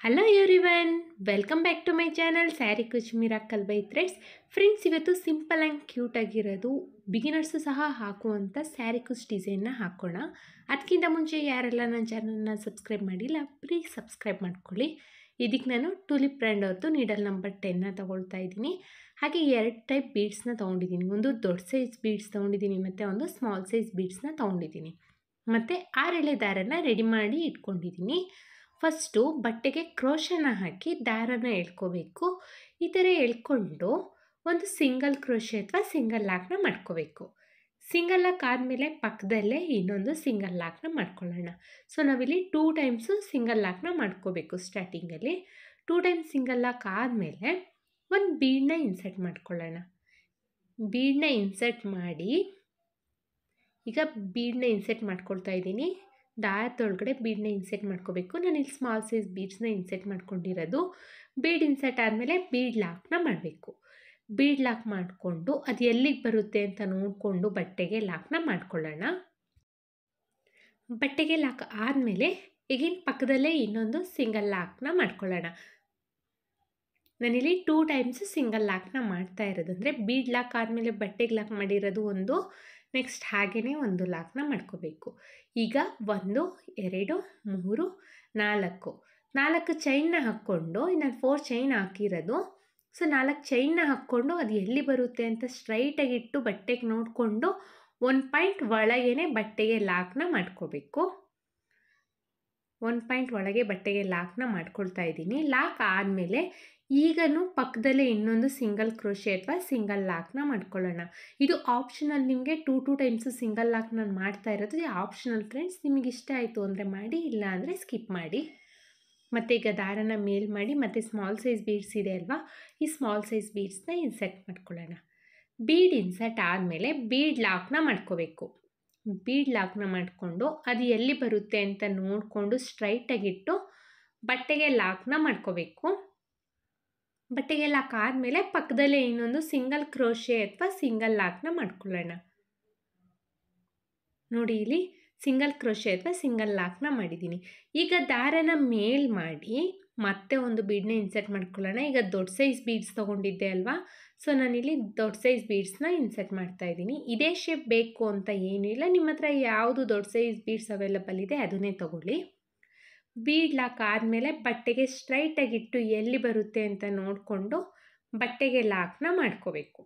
Hello everyone, welcome back to my channel sari kuch miracle by threads. Friends, ಇವತ್ತು simple and cute ಆಗಿರೋದು beginners ಸಹ ಹಾಕುವಂಥ ಸ್ಯಾರಿ ಕುಚ್ ಡಿಸೈನ್ನ ಹಾಕೋಣ. ಅದಕ್ಕಿಂತ ಮುಂಚೆ ಯಾರೆಲ್ಲ ನನ್ನ ಚಾನಲ್ನ ಸಬ್ಸ್ಕ್ರೈಬ್ ಮಾಡಿಲ್ಲ, ಪ್ಲೀಸ್ ಸಬ್ಸ್ಕ್ರೈಬ್ ಮಾಡ್ಕೊಳ್ಳಿ. ಇದಕ್ಕೆ ನಾನು ಟುಲಿಪ್ ಬ್ರ್ಯಾಂಡ್ ಅವ್ರದ್ದು ನೀಡಲ್ ನಂಬರ್ 10ನ ತೊಗೊಳ್ತಾ ಇದ್ದೀನಿ. ಹಾಗೆ 2 ಟೈಪ್ ಬೀಡ್ಸ್ನ ತೊಗೊಂಡಿದ್ದೀನಿ. ಒಂದು ದೊಡ್ಡ ಸೈಜ್ ಬೀಡ್ಸ್ ತೊಗೊಂಡಿದ್ದೀನಿ ಮತ್ತು ಒಂದು ಸ್ಮಾಲ್ ಸೈಜ್ ಬೀಡ್ಸ್ನ ತೊಗೊಂಡಿದ್ದೀನಿ. ಮತ್ತು 6 ಎಳೆ ದಾರನ ರೆಡಿ ಮಾಡಿ ಇಟ್ಕೊಂಡಿದ್ದೀನಿ. ಫಸ್ಟು ಬಟ್ಟೆಗೆ ಕ್ರೋಶನ ಹಾಕಿ ದಾರನ ಎಳ್ಕೋಬೇಕು. ಈ ಥರ ಎಳ್ಕೊಂಡು ಒಂದು ಸಿಂಗಲ್ ಕ್ರೋಶೆ ಅಥವಾ ಸಿಂಗಲ್ ಲಾಕ್ನ ಮಾಡ್ಕೋಬೇಕು. ಸಿಂಗಲ್ ಲಾಕ್ ಆದಮೇಲೆ ಪಕ್ಕದಲ್ಲೇ ಇನ್ನೊಂದು ಸಿಂಗಲ್ ಲಾಕ್ನ ಮಾಡ್ಕೊಳ್ಳೋಣ. ಸೊ ನಾವಿಲ್ಲಿ 2 ಟೈಮ್ಸು ಸಿಂಗಲ್ ಲಾಕ್ನ ಮಾಡ್ಕೋಬೇಕು. ಸ್ಟಾರ್ಟಿಂಗಲ್ಲಿ 2 ಟೈಮ್ಸ್ ಸಿಂಗಲ್ ಲಾಕ್ ಆದಮೇಲೆ ಒಂದು ಬೀಡನ್ನ ಇನ್ಸರ್ಟ್ ಮಾಡ್ಕೊಳ್ಳೋಣ. ಬೀಡನ್ನ ಇನ್ಸರ್ಟ್ ಮಾಡಿ, ಈಗ ಬೀಡನ್ನ ಇನ್ಸರ್ಟ್ ಮಾಡ್ಕೊಳ್ತಾ ಇದ್ದೀನಿ. ದಾರದೊಳಗಡೆ ಬೀಡನ್ನ ಇನ್ಸೆಟ್ ಮಾಡ್ಕೋಬೇಕು. ನಾನು ಇಲ್ಲಿ ಸ್ಮಾಲ್ ಸೈಜ್ ಬೀಡ್ಸ್ನ ಇನ್ಸೆಟ್ ಮಾಡ್ಕೊಂಡಿರೋದು. ಬೀಡ್ ಇನ್ಸೆಟ್ ಆದಮೇಲೆ ಬೀಡ್ ಲಾಕ್ನ ಮಾಡಬೇಕು. ಬೀಡ್ ಲಾಕ್ ಮಾಡಿಕೊಂಡು ಅದು ಎಲ್ಲಿಗೆ ಬರುತ್ತೆ ಅಂತ ನೋಡಿಕೊಂಡು ಬಟ್ಟೆಗೆ ಲಾಕ್ನ ಮಾಡ್ಕೊಳ್ಳೋಣ. ಬಟ್ಟೆಗೆ ಲಾಕ್ ಆದಮೇಲೆ ಈಗಿನ ಪಕ್ಕದಲ್ಲೇ ಇನ್ನೊಂದು ಸಿಂಗಲ್ ಲಾಕ್ನ ಮಾಡ್ಕೊಳ್ಳೋಣ. ನಾನಿಲ್ಲಿ 2 ಟೈಮ್ಸ್ ಸಿಂಗಲ್ ಲಾಕ್ನ ಮಾಡ್ತಾ ಇರೋದು. ಅಂದರೆ ಬೀಡ್ ಲಾಕ್ ಆದಮೇಲೆ ಬಟ್ಟೆಗೆ ಲಾಕ್ ಮಾಡಿರೋದು ಒಂದು, ನೆಕ್ಸ್ಟ್ ಹಾಗೆಯೇ ಒಂದು ಲಾಕ್ನ ಮಾಡ್ಕೋಬೇಕು. ಈಗ 1 2 3 4 ಚೈನ್ನ ಹಾಕ್ಕೊಂಡು, ನಾನು 4 ಚೈನ್ ಹಾಕಿರೋದು. ಸೊ 4 ಚೈನ್ನ ಹಾಕ್ಕೊಂಡು ಅದು ಎಲ್ಲಿ ಬರುತ್ತೆ ಅಂತ ಸ್ಟ್ರೈಟಾಗಿಟ್ಟು ಬಟ್ಟೆಗೆ ನೋಡಿಕೊಂಡು 1 ಪಾಯಿಂಟ್ ಒಳಗೇ ಬಟ್ಟೆಗೆ ಲಾಕ್ನ ಮಾಡ್ಕೋಬೇಕು. 1 ಪಾಯಿಂಟ್ ಒಳಗೆ ಬಟ್ಟೆಗೆ ಲಾಕ್ನ ಮಾಡ್ಕೊಳ್ತಾ ಇದ್ದೀನಿ. ಲಾಕ್ ಆದಮೇಲೆ ಈಗನೂ ಪಕ್ಕದಲ್ಲೇ ಇನ್ನೊಂದು ಸಿಂಗಲ್ ಕ್ರೋಶೆ ಅಥವಾ ಸಿಂಗಲ್ ಲಾಕ್ನ ಮಾಡ್ಕೊಳ್ಳೋಣ. ಇದು ಆಪ್ಷನಲ್. ನಿಮಗೆ 2 ಟೈಮ್ಸು ಸಿಂಗಲ್ ಲಾಕ್ ನಾನು ಮಾಡ್ತಾ ಇರೋದು ಆಪ್ಷನಲ್ ಫ್ರೆಂಡ್ಸ್. ನಿಮಗೆ ಇಷ್ಟ ಆಯಿತು ಅಂದರೆ ಮಾಡಿ, ಇಲ್ಲ ಅಂದರೆ ಸ್ಕಿಪ್ ಮಾಡಿ. ಮತ್ತು ಈಗ ದಾರನ ಮೇಲ್ ಮಾಡಿ ಮತ್ತು ಸ್ಮಾಲ್ ಸೈಜ್ ಬೀಡ್ಸ್ ಇದೆ ಅಲ್ವಾ, ಈ ಸ್ಮಾಲ್ ಸೈಜ್ ಬೀಡ್ಸ್ನ ಇನ್ಸರ್ಟ್ ಮಾಡ್ಕೊಳ್ಳೋಣ. ಬೀಡ್ ಇನ್ಸರ್ಟ್ ಆದಮೇಲೆ ಬೀಡ್ ಲಾಕ್ನ ಮಾಡ್ಕೋಬೇಕು. ಬೀಡ್ ಲಾಕ್ನ ಮಾಡಿಕೊಂಡು ಅದು ಎಲ್ಲಿ ಬರುತ್ತೆ ಅಂತ ನೋಡಿಕೊಂಡು ಸ್ಟ್ರೈಟಾಗಿಟ್ಟು ಬಟ್ಟೆಗೆ ಲಾಕ್ನ ಮಾಡ್ಕೋಬೇಕು. ಬಟ್ಟೆಗೆ ಲಾಕ್ ಆದಮೇಲೆ ಪಕ್ಕದಲ್ಲೇ ಇನ್ನೊಂದು ಸಿಂಗಲ್ ಕ್ರೋಶೆ ಅಥವಾ ಸಿಂಗಲ್ ಲಾಕ್ನ ಮಾಡ್ಕೊಳ್ಳೋಣ. ನೋಡಿ, ಇಲ್ಲಿ ಸಿಂಗಲ್ ಕ್ರೋಶೆ ಅಥವಾ ಸಿಂಗಲ್ ಲಾಕ್ನ ಮಾಡಿದ್ದೀನಿ. ಈಗ ದಾರನ ಮೇಲ್ ಮಾಡಿ ಮತ್ತೆ ಒಂದು ಬೀಡನ್ನ ಇನ್ಸರ್ಟ್ ಮಾಡ್ಕೊಳ್ಳೋಣ. ಈಗ ದೊಡ್ಡ ಸೈಜ್ ಬೀಡ್ಸ್ ತೊಗೊಂಡಿದ್ದೆ ಅಲ್ವಾ, ಸೊ ನಾನಿಲ್ಲಿ ದೊಡ್ಡ ಸೈಜ್ ಬೀಡ್ಸ್ನ ಇನ್ಸರ್ಟ್ ಮಾಡ್ತಾ ಇದ್ದೀನಿ. ಇದೇ ಶೇಪ್ ಬೇಕು ಅಂತ ಏನೂ ಇಲ್ಲ, ನಿಮ್ಮ ಹತ್ರ ಯಾವುದು ದೊಡ್ಡ ಸೈಜ್ ಬೀಡ್ಸ್ ಅವೈಲಬಲ್ ಇದೆ ಅದನ್ನೇ ತೊಗೊಳ್ಳಿ. ಬೀಡ್ ಲಾಕ್ ಆದಮೇಲೆ ಬಟ್ಟೆಗೆ ಸ್ಟ್ರೈಟಾಗಿಟ್ಟು ಎಲ್ಲಿ ಬರುತ್ತೆ ಅಂತ ನೋಡಿಕೊಂಡು ಬಟ್ಟೆಗೆ ಲಾಕ್ನ ಮಾಡ್ಕೋಬೇಕು.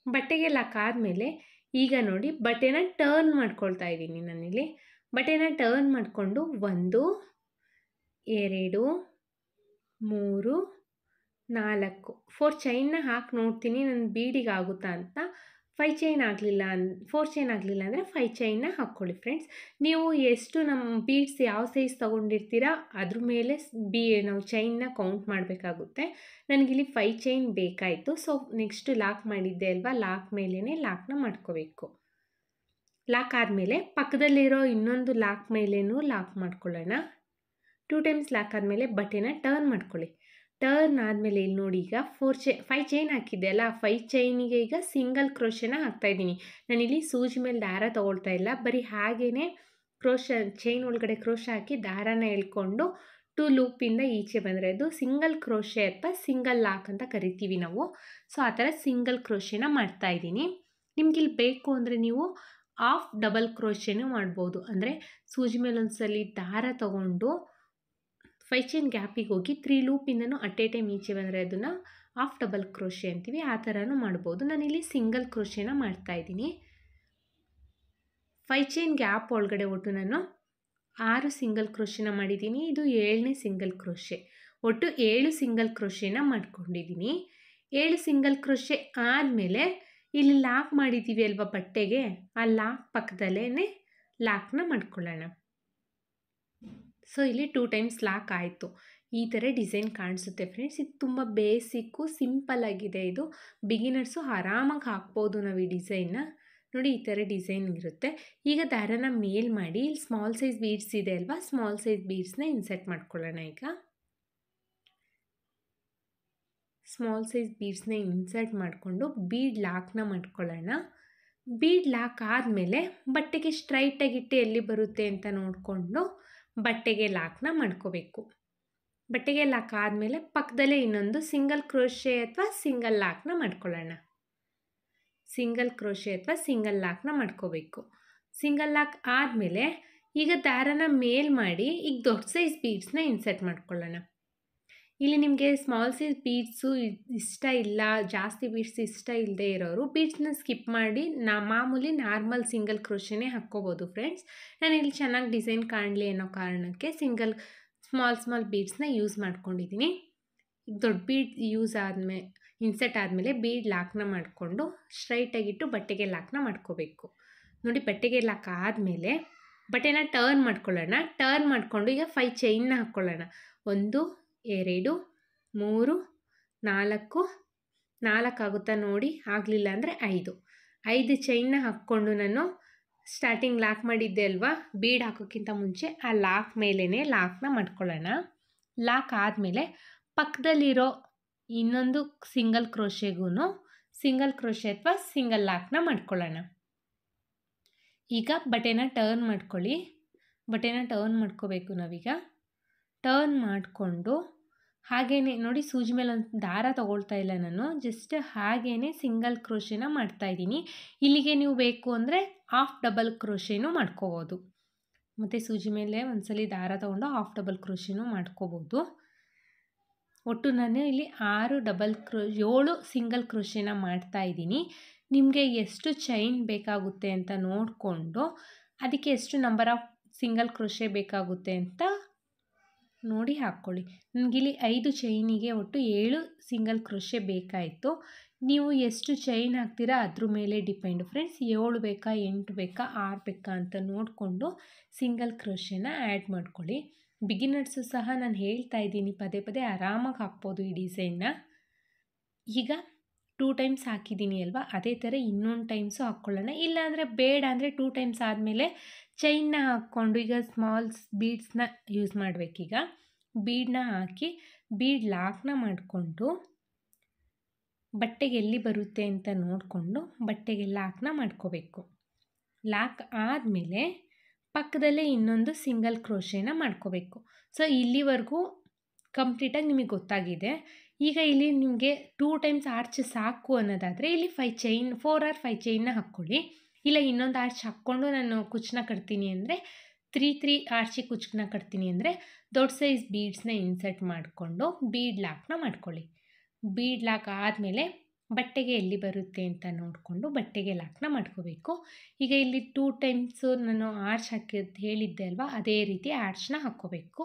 ಬಟ್ಟೆಗೆ ಲಾಕ್ ಆದಮೇಲೆ ಈಗ ನೋಡಿ ಬಟ್ಟೆನ ಟರ್ನ್ ಮಾಡ್ಕೊಳ್ತಾ ಇದ್ದೀನಿ. ನಾನಿಲ್ಲಿ ಬಟ್ಟೆನ ಟರ್ನ್ ಮಾಡಿಕೊಂಡು 1 2 3 4 ಚೈನ್ನ ಹಾಕಿ ನೋಡ್ತೀನಿ ನನ್ನ ಬೀಡಿಗೆ ಆಗುತ್ತಾ ಅಂತ. 4 ಚೈನ್ ಆಗಲಿಲ್ಲ ಅಂದರೆ 5 ಚೈನ್ನ ಹಾಕ್ಕೊಳ್ಳಿ ಫ್ರೆಂಡ್ಸ್. ನೀವು ಎಷ್ಟು ನಮ್ಮ ಬೀಡ್ಸ್ ಯಾವ ಸೈಜ್ ತೊಗೊಂಡಿರ್ತೀರಾ ಅದ್ರ ಮೇಲೆ ನಾವು ಚೈನ್ನ ಕೌಂಟ್ ಮಾಡಬೇಕಾಗುತ್ತೆ. ನನಗಿಲ್ಲಿ 5 ಚೈನ್ ಬೇಕಾಯಿತು. ಸೊ ನೆಕ್ಸ್ಟು ಲಾಕ್ ಮಾಡಿದ್ದೆ ಅಲ್ವಾ, ಲಾಕ್ ಮೇಲೇ ಲಾಕ್ನ ಮಾಡ್ಕೋಬೇಕು. ಲಾಕ್ ಆದಮೇಲೆ ಪಕ್ಕದಲ್ಲಿರೋ ಇನ್ನೊಂದು ಲಾಕ್ ಮೇಲೇನೂ ಲಾಕ್ ಮಾಡ್ಕೊಳ್ಳೋಣ. 2 ಟೈಮ್ಸ್ ಲಾಕ್ ಆದಮೇಲೆ ಬಟ್ಟೆನ ಟರ್ನ್ ಮಾಡ್ಕೊಳ್ಳಿ. ಟರ್ನ್ ಆದಮೇಲೆ ಇಲ್ಲಿ ನೋಡಿ, ಈಗ 5 ಚೈನ್ ಹಾಕಿದ್ದೆ ಅಲ್ಲ, 5 ಚೈನಿಗೆ ಈಗ ಸಿಂಗಲ್ ಕ್ರೋಶನ ಹಾಕ್ತಾಯಿದ್ದೀನಿ. ನಾನಿಲ್ಲಿ ಸೂಜಿ ಮೇಲೆ ದಾರ ತೊಗೊಳ್ತಾ ಇಲ್ಲ, ಬರೀ ಹಾಗೇ ಚೈನ್ ಒಳಗಡೆ ಕ್ರೋಶ ಹಾಕಿ ದಾರನ ಎಳ್ಕೊಂಡು 2 ಲೂಪಿಂದ ಈಚೆ ಬಂದರೆ ಅದು ಸಿಂಗಲ್ ಕ್ರೋಶೆ ಅಥವಾ ಸಿಂಗಲ್ ಲಾಕ್ ಅಂತ ಕರಿತೀವಿ ನಾವು. ಸೊ ಆ ಥರ ಸಿಂಗಲ್ ಕ್ರೋಶೆನ ಮಾಡ್ತಾಯಿದ್ದೀನಿ. ನಿಮ್ಗಿಲ್ಲಿ ಬೇಕು ಅಂದರೆ ನೀವು ಹಾಫ್ ಡಬಲ್ ಕ್ರೋಶೆನೂ ಮಾಡ್ಬೋದು. ಅಂದರೆ ಸೂಜಿ ಮೇಲೆ ಒಂದ್ಸಲಿ ದಾರ ತೊಗೊಂಡು 5 ಚೈನ್ ಗ್ಯಾಪಿಗೆ ಹೋಗಿ 3 ಲೂಪಿಂದನೂ ಅಟ್ ಎ ಟೈಮ್ ಈಚೆ ಬಂದರೆ ಅದನ್ನು ಹಾಫ್ ಡಬಲ್ ಕ್ರೋಶೆ ಅಂತೀವಿ. ಆ ಥರನೂ ಮಾಡ್ಬೋದು. ನಾನಿಲ್ಲಿ ಸಿಂಗಲ್ ಕ್ರೋಶೆನ ಮಾಡ್ತಾಯಿದ್ದೀನಿ. 5 ಚೈನ್ ಗ್ಯಾಪ್ ಒಳಗಡೆ ಒಟ್ಟು ನಾನು 6 ಸಿಂಗಲ್ ಕ್ರೋಶೆನ ಮಾಡಿದ್ದೀನಿ. ಇದು 7ನೇ ಸಿಂಗಲ್ ಕ್ರೋಶೆ. ಒಟ್ಟು 7 ಸಿಂಗಲ್ ಕ್ರೋಶೆನ ಮಾಡ್ಕೊಂಡಿದ್ದೀನಿ. 7 ಸಿಂಗಲ್ ಕ್ರೋಶೆ ಆದಮೇಲೆ ಇಲ್ಲಿ ಲಾಕ್ ಮಾಡಿದ್ದೀವಿ ಅಲ್ವಾ ಬಟ್ಟೆಗೆ, ಆ ಲಾಕ್ ಪಕ್ಕದಲ್ಲೇ ಲಾಕ್ನ ಮಾಡ್ಕೊಳ್ಳೋಣ. ಸೊ ಇಲ್ಲಿ 2 ಟೈಮ್ಸ್ ಲಾಕ್ ಆಯಿತು. ಈ ಥರ ಡಿಸೈನ್ ಕಾಣಿಸುತ್ತೆ ಫ್ರೆಂಡ್ಸ್. ಇದು ತುಂಬ ಬೇಸಿಕ್ಕು, ಸಿಂಪಲ್ ಆಗಿದೆ. ಇದು ಬಿಗಿನರ್ಸು ಆರಾಮಾಗಿ ಹಾಕ್ಬೋದು ನಾವು ಈ ಡಿಸೈನ್ನ. ನೋಡಿ, ಈ ಥರ ಡಿಸೈನ್ ಇರುತ್ತೆ. ಈಗ ದಾರನ ಮೇಲ್ ಮಾಡಿ ಇಲ್ಲಿ ಸ್ಮಾಲ್ ಸೈಜ್ ಬೀಡ್ಸ್ ಇದೆ ಅಲ್ವಾ, ಸ್ಮಾಲ್ ಸೈಜ್ ಬೀಡ್ಸ್ನ ಇನ್ಸರ್ಟ್ ಮಾಡ್ಕೊಳ್ಳೋಣ. ಈಗ ಸ್ಮಾಲ್ ಸೈಜ್ ಬೀಡ್ಸ್ನ ಇನ್ಸರ್ಟ್ ಮಾಡಿಕೊಂಡು ಬೀಡ್ ಲಾಕ್ನ ಮಾಡ್ಕೊಳ್ಳೋಣ. ಬೀಡ್ ಲಾಕ್ ಆದಮೇಲೆ ಬಟ್ಟೆಗೆ ಸ್ಟ್ರೈಟಾಗಿಟ್ಟು ಎಲ್ಲಿ ಬರುತ್ತೆ ಅಂತ ನೋಡಿಕೊಂಡು ಬಟ್ಟೆಗೆ ಲಾಕ್ನ ಮಾಡ್ಕೋಬೇಕು. ಬಟ್ಟೆಗೆ ಲಾಕ್ ಆದಮೇಲೆ ಪಕ್ಕದಲ್ಲೇ ಇನ್ನೊಂದು ಸಿಂಗಲ್ ಕ್ರೋಶೆ ಅಥವಾ ಸಿಂಗಲ್ ಲಾಕ್ನ ಮಾಡ್ಕೊಳ್ಳೋಣ. ಸಿಂಗಲ್ ಕ್ರೋಶೆ ಅಥವಾ ಸಿಂಗಲ್ ಲಾಕ್ನ ಮಾಡ್ಕೋಬೇಕು. ಸಿಂಗಲ್ ಲಾಕ್ ಆದಮೇಲೆ ಈಗ ದಾರನ ಮೇಲ್ ಮಾಡಿ ಈಗ ದೊಡ್ಡ ಸೈಜ್ ಬೀಡ್ಸ್ನ ಇನ್ಸರ್ಟ್ ಮಾಡ್ಕೊಳ್ಳೋಣ. ಇಲ್ಲಿ ನಿಮಗೆ ಸ್ಮಾಲ್ ಸೈಜ್ ಬೀಡ್ಸು ಇಷ್ಟ ಇಲ್ಲ, ಜಾಸ್ತಿ ಬೀಡ್ಸ್ ಇಷ್ಟ ಇಲ್ಲದೆ ಇರೋರು ಬೀಡ್ಸ್ನ ಸ್ಕಿಪ್ ಮಾಡಿ ಮಾಮೂಲಿ ನಾರ್ಮಲ್ ಸಿಂಗಲ್ ಕ್ರೋಶೆನೇ ಹಾಕ್ಕೋಬೋದು ಫ್ರೆಂಡ್ಸ್. ನಾನು ಇಲ್ಲಿ ಚೆನ್ನಾಗಿ ಡಿಸೈನ್ ಕಾಣಲಿ ಅನ್ನೋ ಕಾರಣಕ್ಕೆ ಸ್ಮಾಲ್ ಬೀಡ್ಸ್ನ ಯೂಸ್ ಮಾಡ್ಕೊಂಡಿದ್ದೀನಿ. ಈಗ ದೊಡ್ಡ ಬೀಡ್ ಇನ್ಸರ್ಟ್ ಆದಮೇಲೆ ಬೀಡ್ ಲಾಕ್ನ ಮಾಡಿಕೊಂಡು ಸ್ಟ್ರೈಟಾಗಿಟ್ಟು ಬಟ್ಟೆಗೆ ಲಾಕ್ನ ಮಾಡ್ಕೋಬೇಕು. ನೋಡಿ, ಬಟ್ಟೆಗೆ ಲಾಕ್ ಆದಮೇಲೆ ಬಟ್ಟೆನ ಟರ್ನ್ ಮಾಡ್ಕೊಳ್ಳೋಣ. ಟರ್ನ್ ಮಾಡಿಕೊಂಡು ಈಗ 5 ಚೈನ್ನ ಹಾಕ್ಕೊಳ್ಳೋಣ. 1 2 3 4 ಆಗುತ್ತಾ ನೋಡಿ, ಆಗಲಿಲ್ಲ ಅಂದರೆ 5 ಚೈನ್ನ ಹಾಕ್ಕೊಂಡು ನಾನು ಸ್ಟಾರ್ಟಿಂಗ್ ಲಾಕ್ ಮಾಡಿದ್ದೆ ಅಲ್ವಾ, ಬೀಡ್ ಹಾಕೋಕ್ಕಿಂತ ಮುಂಚೆ ಆ ಲಾಕ್ ಮೇಲೇ ಲಾಕ್ನ ಮಾಡ್ಕೊಳ್ಳೋಣ. ಲಾಕ್ ಆದಮೇಲೆ ಪಕ್ಕದಲ್ಲಿರೋ ಇನ್ನೊಂದು ಸಿಂಗಲ್ ಕ್ರೋಶೆಗೂ ಸಿಂಗಲ್ ಕ್ರೋಶೆ ಅಥವಾ ಸಿಂಗಲ್ ಲಾಕ್ನ ಮಾಡ್ಕೊಳ್ಳೋಣ. ಈಗ ಬಟ್ಟೆನ ಟರ್ನ್ ಮಾಡ್ಕೊಳ್ಳಿ. ಬಟ್ಟೆನ ಟರ್ನ್ ಮಾಡ್ಕೋಬೇಕು ನಾವೀಗ. ಟರ್ನ್ ಮಾಡಿಕೊಂಡು ಹಾಗೇ ನೋಡಿ, ಸೂಜಿ ಮೇಲೆ ಒಂದು ದಾರ ತೊಗೊಳ್ತಾ ಇಲ್ಲ ನಾನು, ಜಸ್ಟ್ ಹಾಗೇ ಸಿಂಗಲ್ ಕ್ರೋಶೆನ ಮಾಡ್ತಾಯಿದ್ದೀನಿ. ಇಲ್ಲಿಗೆ ನೀವು ಬೇಕು ಅಂದರೆ ಹಾಫ್ ಡಬಲ್ ಕ್ರೋಶೆನೂ ಮಾಡ್ಕೋಬೋದು. ಮತ್ತು ಸೂಜಿ ಮೇಲೆ ಒಂದ್ಸಲಿ ದಾರ ತೊಗೊಂಡು ಹಾಫ್ ಡಬಲ್ ಕ್ರೋಶೆನೂ ಮಾಡ್ಕೋಬೋದು. ಒಟ್ಟು ನಾನು ಇಲ್ಲಿ 7 ಸಿಂಗಲ್ ಕ್ರೋಶೆನ ಮಾಡ್ತಾಯಿದ್ದೀನಿ. ನಿಮಗೆ ಎಷ್ಟು ಚೈನ್ ಬೇಕಾಗುತ್ತೆ ಅಂತ ನೋಡಿಕೊಂಡು ಅದಕ್ಕೆ ಎಷ್ಟು ನಂಬರ್ ಆಫ್ ಸಿಂಗಲ್ ಕ್ರೋಶೆ ಬೇಕಾಗುತ್ತೆ ಅಂತ ನೋಡಿ ಹಾಕ್ಕೊಳ್ಳಿ. ನನಗಿಲ್ಲಿ 5 ಚೈನಿಗೆ ಒಟ್ಟು 7 ಸಿಂಗಲ್ ಕ್ರೋಶೆ ಬೇಕಾಯಿತು. ನೀವು ಎಷ್ಟು ಚೈನ್ ಹಾಕ್ತೀರಾ ಅದ್ರ ಮೇಲೆ ಡಿಪೆಂಡು ಫ್ರೆಂಡ್ಸ್. 7 ಬೇಕಾ 8 ಬೇಕಾ 6 ಬೇಕಾ ಅಂತ ನೋಡಿಕೊಂಡು ಸಿಂಗಲ್ ಕ್ರೋಶೆನ ಆ್ಯಡ್ ಮಾಡ್ಕೊಳ್ಳಿ. ಬಿಗಿನರ್ಸು ಸಹ ನಾನು ಹೇಳ್ತಾ ಇದ್ದೀನಿ, ಪದೇ ಆರಾಮಾಗಿ ಹಾಕ್ಬೋದು ಈ ಡಿಸೈನ್ನ. ಈಗ 2 ಟೈಮ್ಸ್ ಹಾಕಿದ್ದೀನಿ ಅಲ್ವಾ, ಅದೇ ಥರ ಇನ್ನೊಂದು ಟೈಮ್ಸು ಹಾಕ್ಕೊಳ್ಳೋಣ. ಇಲ್ಲಾಂದರೆ ಬೇಡ ಅಂದರೆ 2 ಟೈಮ್ಸ್ ಆದಮೇಲೆ ಚೈನ್ನ ಹಾಕ್ಕೊಂಡು ಈಗ ಸ್ಮಾಲ್ ಬೀಡ್ಸ್ನ ಯೂಸ್ ಮಾಡಬೇಕೀಗ. ಬೀಡನ್ನ ಹಾಕಿ ಬೀಡ್ ಲಾಕ್ನ ಮಾಡಿಕೊಂಡು ಬಟ್ಟೆಗೆ ಎಲ್ಲಿ ಬರುತ್ತೆ ಅಂತ ನೋಡಿಕೊಂಡು ಬಟ್ಟೆಗೆ ಲಾಕ್ನ ಮಾಡ್ಕೋಬೇಕು. ಲಾಕ್ ಆದಮೇಲೆ ಪಕ್ಕದಲ್ಲೇ ಇನ್ನೊಂದು ಸಿಂಗಲ್ ಕ್ರೋಶೆನ ಮಾಡ್ಕೋಬೇಕು. ಸೊ ಇಲ್ಲಿವರೆಗೂ ಕಂಪ್ಲೀಟಾಗಿ ನಿಮಗೆ ಗೊತ್ತಾಗಿದೆ. ಈಗ ಇಲ್ಲಿ ನಿಮಗೆ 2 ಟೈಮ್ಸ್ ಆರ್ಚ್ ಸಾಕು ಅನ್ನೋದಾದರೆ ಇಲ್ಲಿ 4 or 5 ಚೈನ್ನ ಹಾಕ್ಕೊಳ್ಳಿ. ಇಲ್ಲ ಇನ್ನೊಂದು ಆರ್ಚ್ ಹಾಕ್ಕೊಂಡು ನಾನು ಕುಚ್ಚನ್ನ ಕಟ್ತೀನಿ ಅಂದರೆ 3 ಆರ್ಚಿಗೆ ಕುಚ್ಚನ್ನ ಕಟ್ತೀನಿ ಅಂದರೆ ದೊಡ್ಡ ಸೈಜ್ ಬೀಡ್ಸ್ನ ಇನ್ಸರ್ಟ್ ಮಾಡಿಕೊಂಡು ಬೀಡ್ ಲಾಕ್ನ ಮಾಡ್ಕೊಳ್ಳಿ. ಬೀಡ್ ಲಾಕ್ ಆದಮೇಲೆ ಬಟ್ಟೆಗೆ ಎಲ್ಲಿ ಬರುತ್ತೆ ಅಂತ ನೋಡಿಕೊಂಡು ಬಟ್ಟೆಗೆ ಲಾಕ್ನ ಮಾಡ್ಕೋಬೇಕು. ಈಗ ಇಲ್ಲಿ 2 ಟೈಮ್ಸು ನಾನು ಆರ್ಚ್ ಹೇಳಿದ್ದೆ ಅಲ್ವಾ, ಅದೇ ರೀತಿ ಆರ್ಚ್ನ ಹಾಕ್ಕೋಬೇಕು.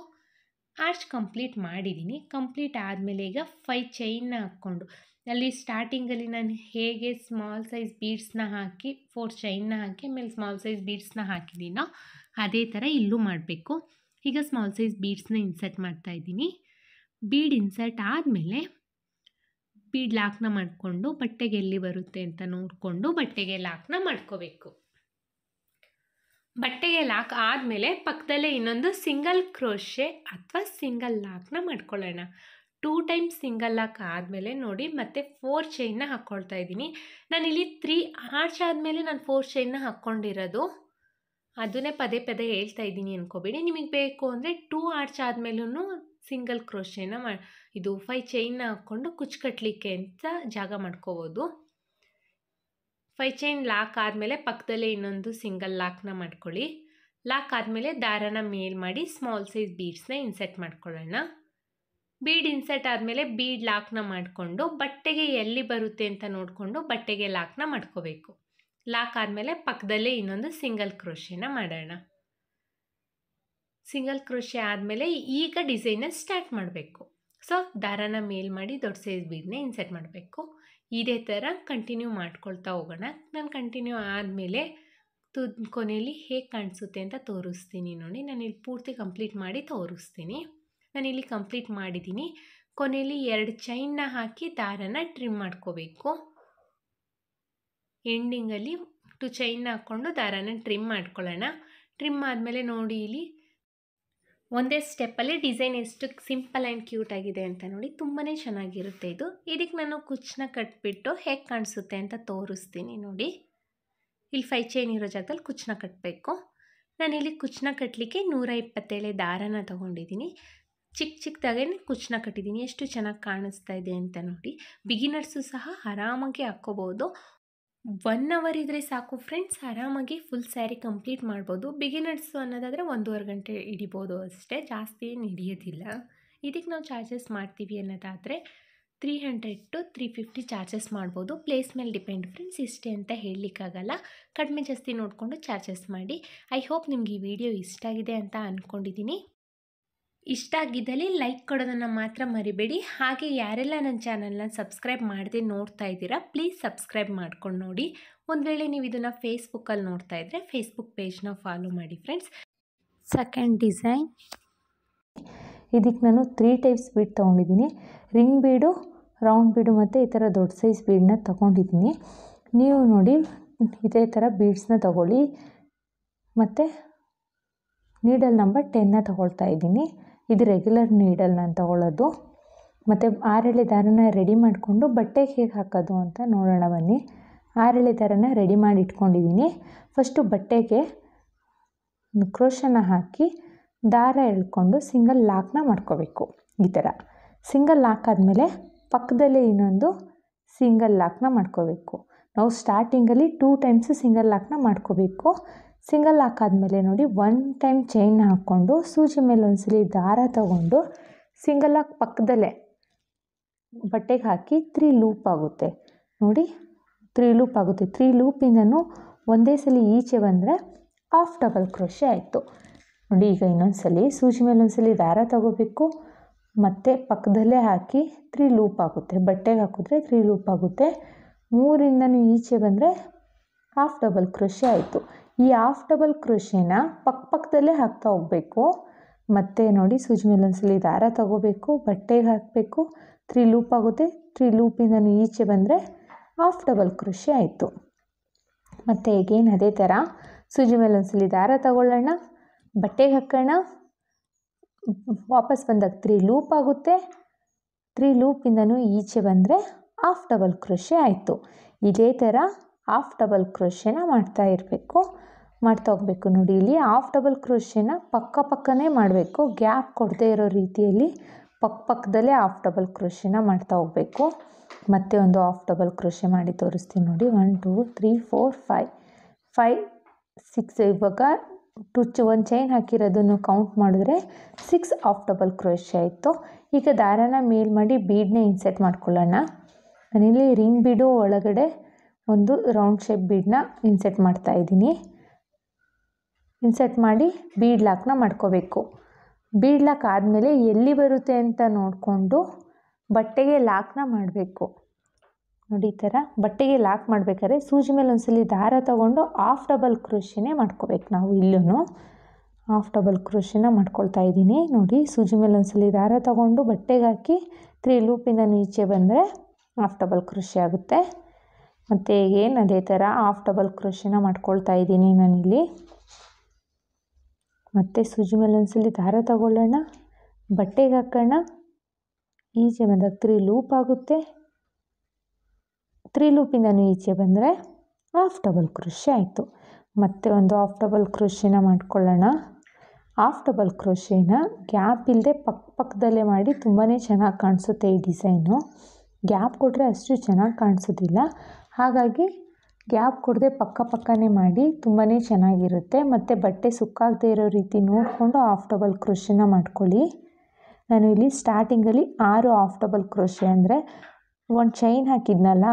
ಆರ್ಚ್ ಕಂಪ್ಲೀಟ್ ಮಾಡಿದ್ದೀನಿ. ಕಂಪ್ಲೀಟ್ ಆದಮೇಲೆ ಈಗ 5 ಚೈನ್ನ ಹಾಕ್ಕೊಂಡು ಅಲ್ಲಿ ಸ್ಟಾರ್ಟಿಂಗಲ್ಲಿ ನಾನು ಹೇಗೆ ಸ್ಮಾಲ್ ಸೈಜ್ ಬೀಡ್ಸ್ನ ಹಾಕಿ 4 ಚೈನ್ನ ಹಾಕಿ ಆಮೇಲೆ ಸ್ಮಾಲ್ ಸೈಜ್ ಬೀಡ್ಸ್ನ ಹಾಕಿದ್ದೀನೋ ಅದೇ ಥರ ಇಲ್ಲೂ ಮಾಡಬೇಕು. ಈಗ ಸ್ಮಾಲ್ ಸೈಜ್ ಬೀಡ್ಸ್ನ ಇನ್ಸರ್ಟ್ ಮಾಡ್ತಾಯಿದ್ದೀನಿ. ಬೀಡ್ ಇನ್ಸರ್ಟ್ ಆದಮೇಲೆ ಬೀಡ್ ಲಾಕ್ನ ಮಾಡಿಕೊಂಡು ಬಟ್ಟೆಗೆ ಎಲ್ಲಿ ಬರುತ್ತೆ ಅಂತ ನೋಡಿಕೊಂಡು ಬಟ್ಟೆಗೆ ಲಾಕ್ನ ಮಾಡ್ಕೋಬೇಕು. ಬಟ್ಟೆಗೆ ಲಾಕ್ ಆದಮೇಲೆ ಪಕ್ಕದಲ್ಲೇ ಇನ್ನೊಂದು ಸಿಂಗಲ್ ಕ್ರೋಶೆ ಅಥವಾ ಸಿಂಗಲ್ ಲಾಕ್ನ ಮಾಡ್ಕೊಳ್ಳೋಣ. 2 ಟೈಮ್ಸ್ ಸಿಂಗಲ್ ಲಾಕ್ ಆದಮೇಲೆ ನೋಡಿ ಮತ್ತೆ 4 ಚೈನ್ನ ಹಾಕ್ಕೊಳ್ತಾ ಇದ್ದೀನಿ. ನಾನಿಲ್ಲಿ 3 ಆರ್ಚ್ ಆದಮೇಲೆ ನಾನು 4 ಚೈನ್ನ ಹಾಕ್ಕೊಂಡಿರೋದು, ಅದನ್ನೇ ಪದೇ ಹೇಳ್ತಾ ಇದ್ದೀನಿ ಅನ್ಕೋಬೇಡಿ. ನಿಮಗೆ ಬೇಕು ಅಂದರೆ 2 ಆರ್ಚ್ ಆದಮೇಲೂ ಸಿಂಗಲ್ ಕ್ರೋಶೆನ 5 ಚೈನ್ನ ಹಾಕ್ಕೊಂಡು ಕುಚ್ಚು ಕಟ್ಟಲಿಕ್ಕೆ ಅಂತ ಜಾಗ ಮಾಡ್ಕೋಬೋದು. 5 ಚೈನ್ ಲಾಕ್ ಆದಮೇಲೆ ಪಕ್ಕದಲ್ಲೇ ಇನ್ನೊಂದು ಸಿಂಗಲ್ ಲಾಕ್ನ ಮಾಡ್ಕೊಳ್ಳಿ. ಲಾಕ್ ಆದಮೇಲೆ ದಾರನ ಮೇಲ್ ಮಾಡಿ ಸ್ಮಾಲ್ ಸೈಜ್ ಬೀಡ್ಸ್ನ ಇನ್ಸರ್ಟ್ ಮಾಡ್ಕೊಳ್ಳೋಣ. ಬೀಡ್ ಇನ್ಸರ್ಟ್ ಆದಮೇಲೆ ಬೀಡ್ ಲಾಕ್ನ ಮಾಡಿಕೊಂಡು ಬಟ್ಟೆಗೆ ಎಲ್ಲಿ ಬರುತ್ತೆ ಅಂತ ನೋಡಿಕೊಂಡು ಬಟ್ಟೆಗೆ ಲಾಕ್ನ ಮಾಡ್ಕೋಬೇಕು. ಲಾಕ್ ಆದಮೇಲೆ ಪಕ್ಕದಲ್ಲೇ ಇನ್ನೊಂದು ಸಿಂಗಲ್ ಕ್ರೋಶೆನ ಮಾಡೋಣ. ಸಿಂಗಲ್ ಕ್ರೋಶೆ ಆದಮೇಲೆ ಈಗ ಡಿಸೈನ ಸ್ಟಾರ್ಟ್ ಮಾಡಬೇಕು. ಸೊ ದಾರನ ಮೇಲ್ ಮಾಡಿ ದೊಡ್ಡ ಸೈಜ್ ಬೀಡನ್ನ ಇನ್ಸರ್ಟ್ ಮಾಡಬೇಕು. ಇದೇ ಥರ ಕಂಟಿನ್ಯೂ ಮಾಡ್ಕೊಳ್ತಾ ಹೋಗೋಣ. ನಾನು ಕಂಟಿನ್ಯೂ ಆದಮೇಲೆ ಕೊನೆಯಲ್ಲಿ ಹೇಗೆ ಕಾಣಿಸುತ್ತೆ ಅಂತ ತೋರಿಸ್ತೀನಿ ನೋಡಿ. ನಾನಿಲ್ಲಿ ಪೂರ್ತಿ ಕಂಪ್ಲೀಟ್ ಮಾಡಿ ತೋರಿಸ್ತೀನಿ. ನಾನಿಲ್ಲಿ ಕಂಪ್ಲೀಟ್ ಮಾಡಿದ್ದೀನಿ. ಕೊನೆಯಲ್ಲಿ 2 ಚೈನ್ನ ಹಾಕಿ ದಾರನ ಟ್ರಿಮ್ ಮಾಡ್ಕೋಬೇಕು. ಎಂಡಿಂಗಲ್ಲಿ 2 ಚೈನ್ನ ಹಾಕ್ಕೊಂಡು ದಾರನ ಟ್ರಿಮ್ ಮಾಡ್ಕೊಳ್ಳೋಣ. ಟ್ರಿಮ್ ಆದಮೇಲೆ ನೋಡಿ ಇಲ್ಲಿ ಒಂದೇ ಸ್ಟೆಪ್ಪಲ್ಲಿ ಡಿಸೈನ್ ಎಷ್ಟು ಸಿಂಪಲ್ ಆ್ಯಂಡ್ ಕ್ಯೂಟ್ ಆಗಿದೆ ಅಂತ ನೋಡಿ. ತುಂಬಾ ಚೆನ್ನಾಗಿರುತ್ತೆ ಇದು. ಇದಕ್ಕೆ ನಾನು ಕುಚ್ಚನ್ನ ಕಟ್ಬಿಟ್ಟು ಹೇಗೆ ಕಾಣಿಸುತ್ತೆ ಅಂತ ತೋರಿಸ್ತೀನಿ ನೋಡಿ. ಇಲ್ಲಿ 5 ಚೈನ್ ಇರೋ ಜಾಗದಲ್ಲಿ ಕುಚ್ಚನ್ನ ಕಟ್ಟಬೇಕು. ನಾನಿಲ್ಲಿ ಕುಚ್ಚನ್ನ ಕಟ್ಟಲಿಕ್ಕೆ 127 ದಾರನ ತೊಗೊಂಡಿದ್ದೀನಿ. ಚಿಕ್ಕದಾಗೇ ಕುಚ್ಚನ್ನ ಕಟ್ಟಿದ್ದೀನಿ. ಎಷ್ಟು ಚೆನ್ನಾಗಿ ಕಾಣಿಸ್ತಾ ಇದೆ ಅಂತ ನೋಡಿ. ಬಿಗಿನರ್ಸು ಸಹ ಆರಾಮಾಗಿ ಹಾಕ್ಕೋಬೋದು. 1 ಅವರ್ ಇದ್ದರೆ ಸಾಕು ಫ್ರೆಂಡ್ಸ್, ಆರಾಮಾಗಿ ಫುಲ್ ಸ್ಯಾರಿ ಕಂಪ್ಲೀಟ್ ಮಾಡ್ಬೋದು. ಬಿಗಿನರ್ಸು ಅನ್ನೋದಾದರೆ 1.5 ಗಂಟೆ ಹಿಡಿಬೋದು ಅಷ್ಟೇ, ಜಾಸ್ತಿ ಏನು ಹಿಡಿಯೋದಿಲ್ಲ. ಇದಕ್ಕೆ ನಾವು ಚಾರ್ಜಸ್ ಮಾಡ್ತೀವಿ ಅನ್ನೋದಾದರೆ 300 to 350 ಚಾರ್ಜಸ್ ಮಾಡ್ಬೋದು. ಪ್ಲೇಸ್ ಮೇಲೆ ಡಿಪೆಂಡ್ ಫ್ರೆಂಡ್ಸ್, ಇಷ್ಟೇ ಅಂತ ಹೇಳಲಿಕ್ಕಾಗಲ್ಲ. ಕಡಿಮೆ ಜಾಸ್ತಿ ನೋಡಿಕೊಂಡು ಚಾರ್ಜಸ್ ಮಾಡಿ. ಐ ಹೋಪ್ ನಿಮ್ಗೆ ಈ ವಿಡಿಯೋ ಇಷ್ಟ ಆಗಿದೆ ಅಂತ ಅಂದ್ಕೊಂಡಿದ್ದೀನಿ. ಇಷ್ಟ ಆಗಿದ್ದಲ್ಲಿ ಲೈಕ್ ಕೊಡೋದನ್ನು ಮಾತ್ರ ಮರಿಬೇಡಿ. ಹಾಗೆ ಯಾರೆಲ್ಲ ನನ್ನ ಚಾನಲ್ನ ಸಬ್ಸ್ಕ್ರೈಬ್ ಮಾಡದೆ ನೋಡ್ತಾ ಇದ್ದೀರಾ, ಪ್ಲೀಸ್ ಸಬ್ಸ್ಕ್ರೈಬ್ ಮಾಡ್ಕೊಂಡು ನೋಡಿ. ಒಂದು ವೇಳೆ ನೀವು ಇದನ್ನು ಫೇಸ್ಬುಕ್ಕಲ್ಲಿ ನೋಡ್ತಾ ಇದ್ದರೆ ಫೇಸ್ಬುಕ್ ಪೇಜ್ನ ಫಾಲೋ ಮಾಡಿ ಫ್ರೆಂಡ್ಸ್. ಸೆಕೆಂಡ್ ಡಿಸೈನ್, ಇದಕ್ಕೆ ನಾನು 3 ಟೈಪ್ಸ್ ಬೀಡ್ ತೊಗೊಂಡಿದ್ದೀನಿ. ರಿಂಗ್ ಬೀಡು, ರೌಂಡ್ ಬೀಡು ಮತ್ತು ಈ ಥರ ದೊಡ್ಡ ಸೈಜ್ ಬೀಡನ್ನ ತೊಗೊಂಡಿದ್ದೀನಿ. ನೀವು ನೋಡಿ ಇದೇ ಥರ ಬೀಡ್ಸ್ನ ತೊಗೊಳ್ಳಿ. ಮತ್ತು ನೀಡಲ್ ನಂಬರ್ 10ನ ತೊಗೊಳ್ತಾ ಇದ್ದೀನಿ. ಇದು ರೆಗ್ಯುಲರ್ ನೀಡಲ್ ನಾನು ತೊಗೊಳ್ಳೋದು. ಮತ್ತು 6 ಎಳೆ ದಾರನ ರೆಡಿ ಮಾಡಿಕೊಂಡು ಬಟ್ಟೆಗೆ ಹೇಗೆ ಹಾಕೋದು ಅಂತ ನೋಡೋಣ ಬನ್ನಿ. 6 ಎಳೆ ದಾರನ ರೆಡಿ ಮಾಡಿ ಇಟ್ಕೊಂಡಿದ್ದೀನಿ. ಫಸ್ಟು ಬಟ್ಟೆಗೆ ಕ್ರೋಶನ ಹಾಕಿ ದಾರ ಎಳ್ಕೊಂಡು ಸಿಂಗಲ್ ಲಾಕ್ನ ಮಾಡ್ಕೋಬೇಕು. ಈ ಥರ ಸಿಂಗಲ್ ಲಾಕ್ ಆದಮೇಲೆ ಪಕ್ಕದಲ್ಲೇ ಇನ್ನೊಂದು ಸಿಂಗಲ್ ಲಾಕ್ನ ಮಾಡ್ಕೋಬೇಕು. ನಾವು ಸ್ಟಾರ್ಟಿಂಗಲ್ಲಿ 2 ಟೈಮ್ಸ್ ಸಿಂಗಲ್ ಲಾಕ್ನ ಮಾಡ್ಕೋಬೇಕು. ಸಿಂಗಲ್ ಲಾಕ್ ಆದಮೇಲೆ ನೋಡಿ 1 ಟೈಮ್ ಚೈನ್ನ ಹಾಕ್ಕೊಂಡು ಸೂಜಿ ಮೇಲೆ ಒಂದ್ಸಲಿ ದಾರ ತಗೊಂಡು ಸಿಂಗಲ್ ಲಾಕ್ ಪಕ್ಕದಲ್ಲೇ ಬಟ್ಟೆಗೆ ಹಾಕಿ 3 ಲೂಪ್ ಆಗುತ್ತೆ ನೋಡಿ. 3 ಲೂಪ್ ಆಗುತ್ತೆ. 3 ಲೂಪಿಂದನೂ ಒಂದೇ ಸಲ ಈಚೆ ಬಂದರೆ ಹಾಫ್ ಡಬಲ್ ಕ್ರೋಶೆ ಆಯಿತು ನೋಡಿ. ಈಗ ಇನ್ನೊಂದ್ಸಲಿ ಸೂಜಿ ಮೇಲೆ ಒಂದ್ಸಲಿ ದಾರ ತಗೋಬೇಕು, ಮತ್ತು ಪಕ್ಕದಲ್ಲೇ ಹಾಕಿ 3 ಲೂಪ್ ಆಗುತ್ತೆ. ಬಟ್ಟೆಗೆ ಹಾಕಿದ್ರೆ 3 ಲೂಪ್ ಆಗುತ್ತೆ. 3ಇಂದನೂ ಈಚೆ ಬಂದರೆ ಹಾಫ್ ಡಬಲ್ ಕ್ರೋಶೆ ಆಯಿತು. ಈ ಹಾಫ್ ಡಬಲ್ ಕ್ರೋಶೆನ ಪಕ್ಕದಲ್ಲೇ ಹಾಕ್ತಾ ಹೋಗಬೇಕು. ಮತ್ತು ನೋಡಿ ಸೂಜಿ ಮೇಲೆ ಒಂದ್ಸಲಿ ದಾರ ತಗೋಬೇಕು, ಬಟ್ಟೆಗೆ ಹಾಕಬೇಕು, 3 ಲೂಪ್ ಆಗುತ್ತೆ. 3 ಲೂಪಿಂದನೂ ಈಚೆ ಬಂದರೆ ಹಾಫ್ ಡಬಲ್ ಕ್ರೋಶೆ ಆಯಿತು. ಮತ್ತು ಅಗೇನ್ ಅದೇ ಥರ ಸೂಜಿ ಮೇಲೆ ಒಂದ್ಸಲಿ ದಾರ ತಗೊಳ್ಳೋಣ, ಬಟ್ಟೆಗೆ ಹಾಕೋಣ, ವಾಪಸ್ ಬಂದಾಗ 3 ಲೂಪ್ ಆಗುತ್ತೆ. 3 ಲೂಪಿಂದನೂ ಈಚೆ ಬಂದರೆ ಹಾಫ್ ಡಬಲ್ ಕ್ರೋಶೆ ಆಯಿತು. ಇದೇ ಥರ ಹಾಫ್ ಡಬಲ್ ಕ್ರೋಶೆನ ಮಾಡ್ತಾ ಹೋಗಬೇಕು ನೋಡಿ. ಇಲ್ಲಿ ಹಾಫ್ ಡಬಲ್ ಕ್ರೋಶೆನ ಪಕ್ಕನೇ ಮಾಡಬೇಕು, ಗ್ಯಾಪ್ ಕೊಡದೇ ಇರೋ ರೀತಿಯಲ್ಲಿ ಪಕ್ಕದಲ್ಲೇ ಹಾಫ್ ಡಬಲ್ ಕ್ರೋಶೆನ ಮಾಡ್ತಾ ಹೋಗಬೇಕು. ಮತ್ತೆ ಒಂದು ಹಾಫ್ ಡಬಲ್ ಕ್ರೋಶೆ ಮಾಡಿ ತೋರಿಸ್ತೀನಿ ನೋಡಿ. 1 2 3 4 5 6 ಇವಾಗ 1 ಚೈನ್ ಹಾಕಿರೋದನ್ನು ಕೌಂಟ್ ಮಾಡಿದ್ರೆ 6 ಹಾಫ್ ಡಬಲ್ ಕ್ರೋಶೆ ಆಯಿತು. ಈಗ ದಾರನ ಮೇಲ್ ಮಾಡಿ ಬೀಡನ್ನ ಇನ್ಸೆಟ್ ಮಾಡ್ಕೊಳ್ಳೋಣ. ನಾನಿಲ್ಲಿ ರಿಂಗ್ ಬೀಡು ಒಳಗಡೆ ಒಂದು ರೌಂಡ್ ಶೇಪ್ ಬೀಡನ್ನ ಇನ್ಸೆಟ್ ಮಾಡ್ತಾಯಿದ್ದೀನಿ. ಇನ್ಸೆಟ್ ಮಾಡಿ ಬೀಡ್ ಲಾಕ್ನ ಮಾಡ್ಕೋಬೇಕು. ಬೀಡ್ ಲಾಕ್ ಆದಮೇಲೆ ಎಲ್ಲಿ ಬರುತ್ತೆ ಅಂತ ನೋಡಿಕೊಂಡು ಬಟ್ಟೆಗೆ ಲಾಕ್ನ ಮಾಡಬೇಕು ನೋಡಿ. ಈ ಥರ ಬಟ್ಟೆಗೆ ಲಾಕ್ ಮಾಡಬೇಕಾದ್ರೆ ಸೂಜಿ ಮೇಲೆ ಒಂದ್ಸಲಿ ದಾರ ತಗೊಂಡು ಹಾಫ್ ಡಬಲ್ ಕ್ರೋಶೆನೇ ಮಾಡ್ಕೋಬೇಕು. ನಾವು ಇಲ್ಲೂ ಹಾಫ್ ಡಬಲ್ ಕ್ರೋಶೆನ ಮಾಡ್ಕೊಳ್ತಾ ಇದ್ದೀನಿ ನೋಡಿ. ಸೂಜಿ ಮೇಲೆ ಒಂದ್ಸಲಿ ದಾರ ತಗೊಂಡು ಬಟ್ಟೆಗೆ ಹಾಕಿ 3 ಲೂಪಿಂದನೂ ಈಚೆ ಬಂದರೆ ಹಾಫ್ ಡಬಲ್ ಕ್ರೋಶೆ ಆಗುತ್ತೆ. ಮತ್ತು ಏನು ಅದೇ ಥರ ಹಾಫ್ ಡಬಲ್ ಕ್ರೋಶೆನ ಮಾಡ್ಕೊಳ್ತಾ ಇದ್ದೀನಿ ನಾನಿಲ್ಲಿ. ಮತ್ತು ಸೂಜಿ ಮೇಲೆ ಒಂದ್ಸಲಿ ದಾರ ತಗೊಳ್ಳೋಣ, ಬಟ್ಟೆಗೆ ಹಾಕೋಣ, ಈಚೆ ಬಂದಾಗ 3 ಲೂಪ್ ಆಗುತ್ತೆ. 3 ಲೂಪಿಂದನೂ ಈಚೆ ಬಂದರೆ ಹಾಫ್ ಡಬಲ್ ಕ್ರೋಶೆ ಆಯಿತು. ಮತ್ತು ಒಂದು ಹಾಫ್ ಡಬಲ್ ಕ್ರೋಶೆನ ಮಾಡ್ಕೊಳ್ಳೋಣ. ಹಾಫ್ ಡಬಲ್ ಕ್ರೋಶೆನ ಗ್ಯಾಪ್ ಇಲ್ಲದೆ ಪಕ್ಕದಲ್ಲೇ ಮಾಡಿ ತುಂಬಾ ಚೆನ್ನಾಗಿ ಕಾಣಿಸುತ್ತೆ ಈ ಡಿಸೈನು. ಗ್ಯಾಪ್ ಕೊಟ್ಟರೆ ಅಷ್ಟು ಚೆನ್ನಾಗಿ ಕಾಣಿಸೋದಿಲ್ಲ, ಹಾಗಾಗಿ ಗ್ಯಾಪ್ ಕೊಡದೆ ಪಕ್ಕನೇ ಮಾಡಿ ತುಂಬಾ ಚೆನ್ನಾಗಿರುತ್ತೆ. ಮತ್ತು ಬಟ್ಟೆ ಸುಕ್ಕಾಗದೇ ಇರೋ ರೀತಿ ನೋಡಿಕೊಂಡು ಹಾಫ್ ಡಬಲ್ ಕ್ರೋಶೆನ ಮಾಡ್ಕೊಳ್ಳಿ. ನಾನು ಇಲ್ಲಿ ಸ್ಟಾರ್ಟಿಂಗಲ್ಲಿ 6 ಹಾಫ್ ಡಬಲ್ ಕ್ರೋಶೆ ಅಂದರೆ 1 ಚೈನ್ ಹಾಕಿದ್ನಲ್ಲ,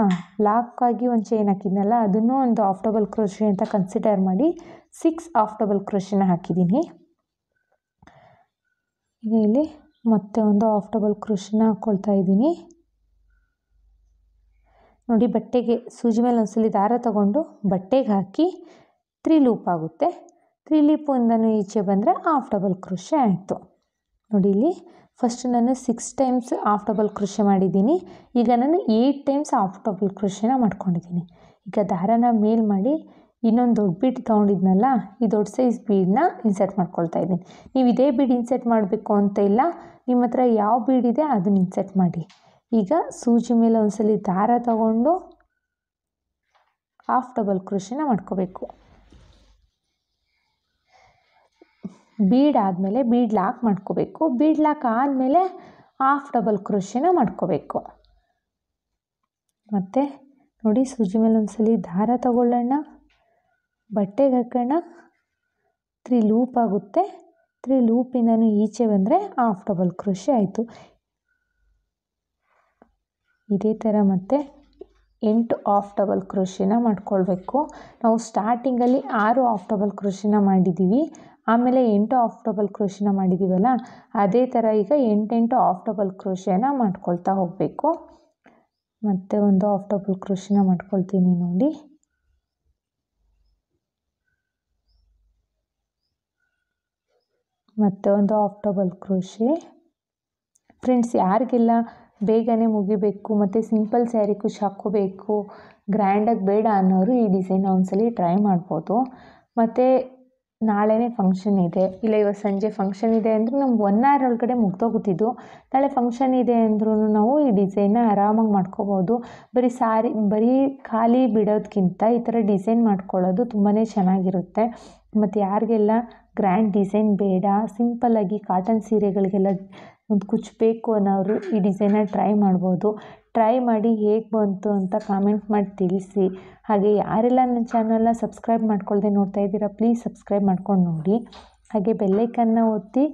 ಲಾಕಾಗಿ 1 ಚೈನ್ ಹಾಕಿದ್ನಲ್ಲ, ಅದನ್ನು ಒಂದು ಹಾಫ್ ಡಬಲ್ ಕ್ರೋಶೆ ಅಂತ ಕನ್ಸಿಡರ್ ಮಾಡಿ 6 ಹಾಫ್ ಡಬಲ್ ಕ್ರೋಶೆನ ಹಾಕಿದ್ದೀನಿ. ಈಗ ಇಲ್ಲಿ ಮತ್ತೆ ಒಂದು ಹಾಫ್ ಡಬಲ್ ಕ್ರೋಶೆನ ಹಾಕ್ಕೊಳ್ತಾ ಇದ್ದೀನಿ ನೋಡಿ. ಬಟ್ಟೆಗೆ ಸೂಜಿ ಮೇಲೆ ಒಂದ್ಸಲಿ ದಾರ ತಗೊಂಡು ಬಟ್ಟೆಗೆ ಹಾಕಿ 3 ಲೂಪ್ ಆಗುತ್ತೆ. 3 ಲೂಪಿಂದನೂ ಈಚೆ ಬಂದರೆ ಹಾಫ್ ಡಬಲ್ ಕ್ರೋಶೆ ಆಯಿತು ನೋಡಿ. ಇಲ್ಲಿ ಫಸ್ಟ್ ನಾನು 6 ಟೈಮ್ಸ್ ಹಾಫ್ ಡಬಲ್ ಕ್ರೋಶೆ ಮಾಡಿದ್ದೀನಿ. ಈಗ ನಾನು 8 ಟೈಮ್ಸ್ ಹಾಫ್ ಡಬಲ್ ಕ್ರೋಶೆನ ಮಾಡ್ಕೊಂಡಿದ್ದೀನಿ. ಈಗ ದಾರನ ಮೇಲ್ ಮಾಡಿ ಇನ್ನೊಂದು ದೊಡ್ಡ ಬೀಡ್ ತೊಗೊಂಡಿದ್ನಲ್ಲ, ಈ ದೊಡ್ಡ ಸೈಜ್ ಬೀಡನ್ನ ಇನ್ಸೆಟ್ ಮಾಡ್ಕೊಳ್ತಾ ಇದ್ದೀನಿ. ನೀವು ಇದೇ ಬೀಡ್ ಇನ್ಸೆಟ್ ಮಾಡಬೇಕು ಅಂತ ಇಲ್ಲ, ನಿಮ್ಮ ಹತ್ರ ಯಾವ ಬೀಡಿದೆ ಅದನ್ನು ಇನ್ಸೆಟ್ ಮಾಡಿ. ಈಗ ಸೂಜಿ ಮೇಲೆ ಒಂದ್ಸಲಿ ದಾರ ತಗೊಂಡು ಹಾಫ್ ಡಬಲ್ ಕ್ರೋಶೆನ ಮಾಡ್ಕೋಬೇಕು. ಬೀಡ್ ಆದಮೇಲೆ ಬೀಡ್ ಲಾಕ್ ಮಾಡ್ಕೋಬೇಕು. ಬೀಡ್ ಲಾಕ್ ಆದಮೇಲೆ ಹಾಫ್ ಡಬಲ್ ಕ್ರೋಶೆನ ಮಾಡ್ಕೋಬೇಕು. ಮತ್ತು ನೋಡಿ ಸೂಜಿ ಮೇಲೆ ಒಂದ್ಸಲಿ ದಾರ ತಗೊಳ್ಳೋಣ, ಬಟ್ಟೆಗೆ ಹಾಕೋಣ, 3 ಲೂಪ್ ಆಗುತ್ತೆ. 3 ಲೂಪಿಂದನೂ ಈಚೆ ಬಂದರೆ ಹಾಫ್ ಡಬಲ್ ಕ್ರೋಶೆ ಆಯಿತು. ಇದೇ ಥರ ಮತ್ತೆ 8 ಹಾಫ್ ಡಬಲ್ ಕ್ರೋಶೆನ ಮಾಡ್ಕೊಳ್ಬೇಕು. ನಾವು ಸ್ಟಾರ್ಟಿಂಗಲ್ಲಿ 6 ಹಾಫ್ ಡಬಲ್ ಕ್ರೋಶೆನ ಮಾಡಿದ್ದೀವಿ, ಆಮೇಲೆ 8 ಹಾಫ್ ಡಬಲ್ ಕ್ರೋಶೆನ ಮಾಡಿದ್ದೀವಲ್ಲ, ಅದೇ ಥರ ಈಗ 8 ಹಾಫ್ ಡಬಲ್ ಕ್ರೋಶೆನ ಮಾಡ್ಕೊಳ್ತಾ ಹೋಗಬೇಕು. ಮತ್ತು ಒಂದು ಹಾಫ್ ಡಬಲ್ ಕ್ರೋಶೆನ ಮಾಡ್ಕೊಳ್ತೀನಿ ನೋಡಿ. ಮತ್ತು ಒಂದು ಹಾಫ್ ಡಬಲ್ ಕ್ರೋಶೆ. ಫ್ರೆಂಡ್ಸ್, ಯಾರಿಗೆಲ್ಲ ಬೇಗನೆ ಮುಗಿಬೇಕು ಮತ್ತು ಸಿಂಪಲ್ ಸ್ಯಾರಿ ಕುಚ್ ಹಾಕ್ಕೋಬೇಕು, ಗ್ರ್ಯಾಂಡಾಗಿ ಬೇಡ ಅನ್ನೋರು ಈ ಡಿಸೈನ್ ಒಂದ್ಸಲಿ ಟ್ರೈ ಮಾಡ್ಬೋದು. ಮತ್ತು ನಾಳೆನೇ ಫಂಕ್ಷನ್ ಇದೆ, ಇಲ್ಲ ಇವತ್ತು ಸಂಜೆ ಫಂಕ್ಷನ್ ಇದೆ ಅಂದರೂ ನಮ್ಗೆ 1 hour ಒಳಗಡೆ ಮುಗ್ದೋಗುತ್ತಿದ್ದು. ನಾಳೆ ಫಂಕ್ಷನ್ ಇದೆ ಅಂದ್ರೂ ನಾವು ಈ ಡಿಸೈನ್ನ ಆರಾಮಾಗಿ ಮಾಡ್ಕೋಬೋದು. ಬರೀ ಖಾಲಿ ಬಿಡೋದಕ್ಕಿಂತ ಈ ಥರ ಡಿಸೈನ್ ಮಾಡ್ಕೊಳ್ಳೋದು ತುಂಬಾ ಚೆನ್ನಾಗಿರುತ್ತೆ. ಮತ್ತು ಯಾರಿಗೆಲ್ಲ ಗ್ರ್ಯಾಂಡ್ ಡಿಸೈನ್ ಬೇಡ, ಸಿಂಪಲ್ಲಾಗಿ ಕಾಟನ್ ಸೀರೆಗಳಿಗೆಲ್ಲ ಒಂದು ಕುಚ್ ಬೇಕು ಅನ್ನೋರು ಈ ಡಿಸೈನ್ನ ಟ್ರೈ ಮಾಡ್ಬೋದು. ಟ್ರೈ ಮಾಡಿ ಹೇಗೆ ಬಂತು ಅಂತ ಕಾಮೆಂಟ್ ಮಾಡಿ ತಿಳಿಸಿ. ಹಾಗೆ ಯಾರೆಲ್ಲ ನನ್ನ ಚಾನಲ್ನ ಸಬ್ಸ್ಕ್ರೈಬ್ ಮಾಡ್ಕೊಳ್ದೆ ನೋಡ್ತಾ ಇದ್ದೀರಾ, ಪ್ಲೀಸ್ ಸಬ್ಸ್ಕ್ರೈಬ್ ಮಾಡ್ಕೊಂಡು ನೋಡಿ. ಹಾಗೆ ಬೆಲ್ಲೈಕನ್ನ ಒತ್ತಿ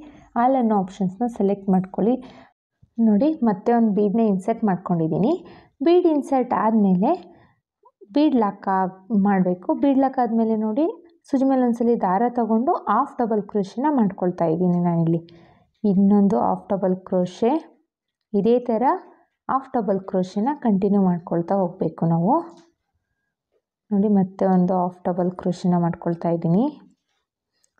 ಆಲ್ ಅನ್ನೋ ಆಪ್ಷನ್ಸ್ನ ಸೆಲೆಕ್ಟ್ ಮಾಡ್ಕೊಳ್ಳಿ. ನೋಡಿ, ಮತ್ತೆ ಒಂದು ಬೀಡನ್ನ ಇನ್ಸರ್ಟ್ ಮಾಡ್ಕೊಂಡಿದ್ದೀನಿ. ಬೀಡ್ ಇನ್ಸರ್ಟ್ ಆದಮೇಲೆ ಬೀಡ್ ಲಾಕ್ ಮಾಡಬೇಕು. ಬೀಡ್ ಲಾಕ್ ಆದಮೇಲೆ ನೋಡಿ ಸೂಜಿ ಮೇಲೆ ಒಂದ್ಸಲಿ ದಾರ ತಗೊಂಡು ಹಾಫ್ ಡಬಲ್ ಕ್ರೋಶೆನ ಮಾಡ್ಕೊಳ್ತಾ ಇದ್ದೀನಿ ನಾನಿಲ್ಲಿ. ಇನ್ನೊಂದು ಹಾಫ್ ಡಬಲ್ ಕ್ರೋಶೆ. ಇದೇ ಥರ ಹಾಫ್ ಡಬಲ್ ಕ್ರೋಶೆನ ಕಂಟಿನ್ಯೂ ಮಾಡ್ಕೊಳ್ತಾ ಹೋಗಬೇಕು ನಾವು. ನೋಡಿ, ಮತ್ತೆ ಒಂದು ಹಾಫ್ ಡಬಲ್ ಕ್ರೋಶೆನ ಮಾಡ್ಕೊಳ್ತಾ ಇದ್ದೀನಿ.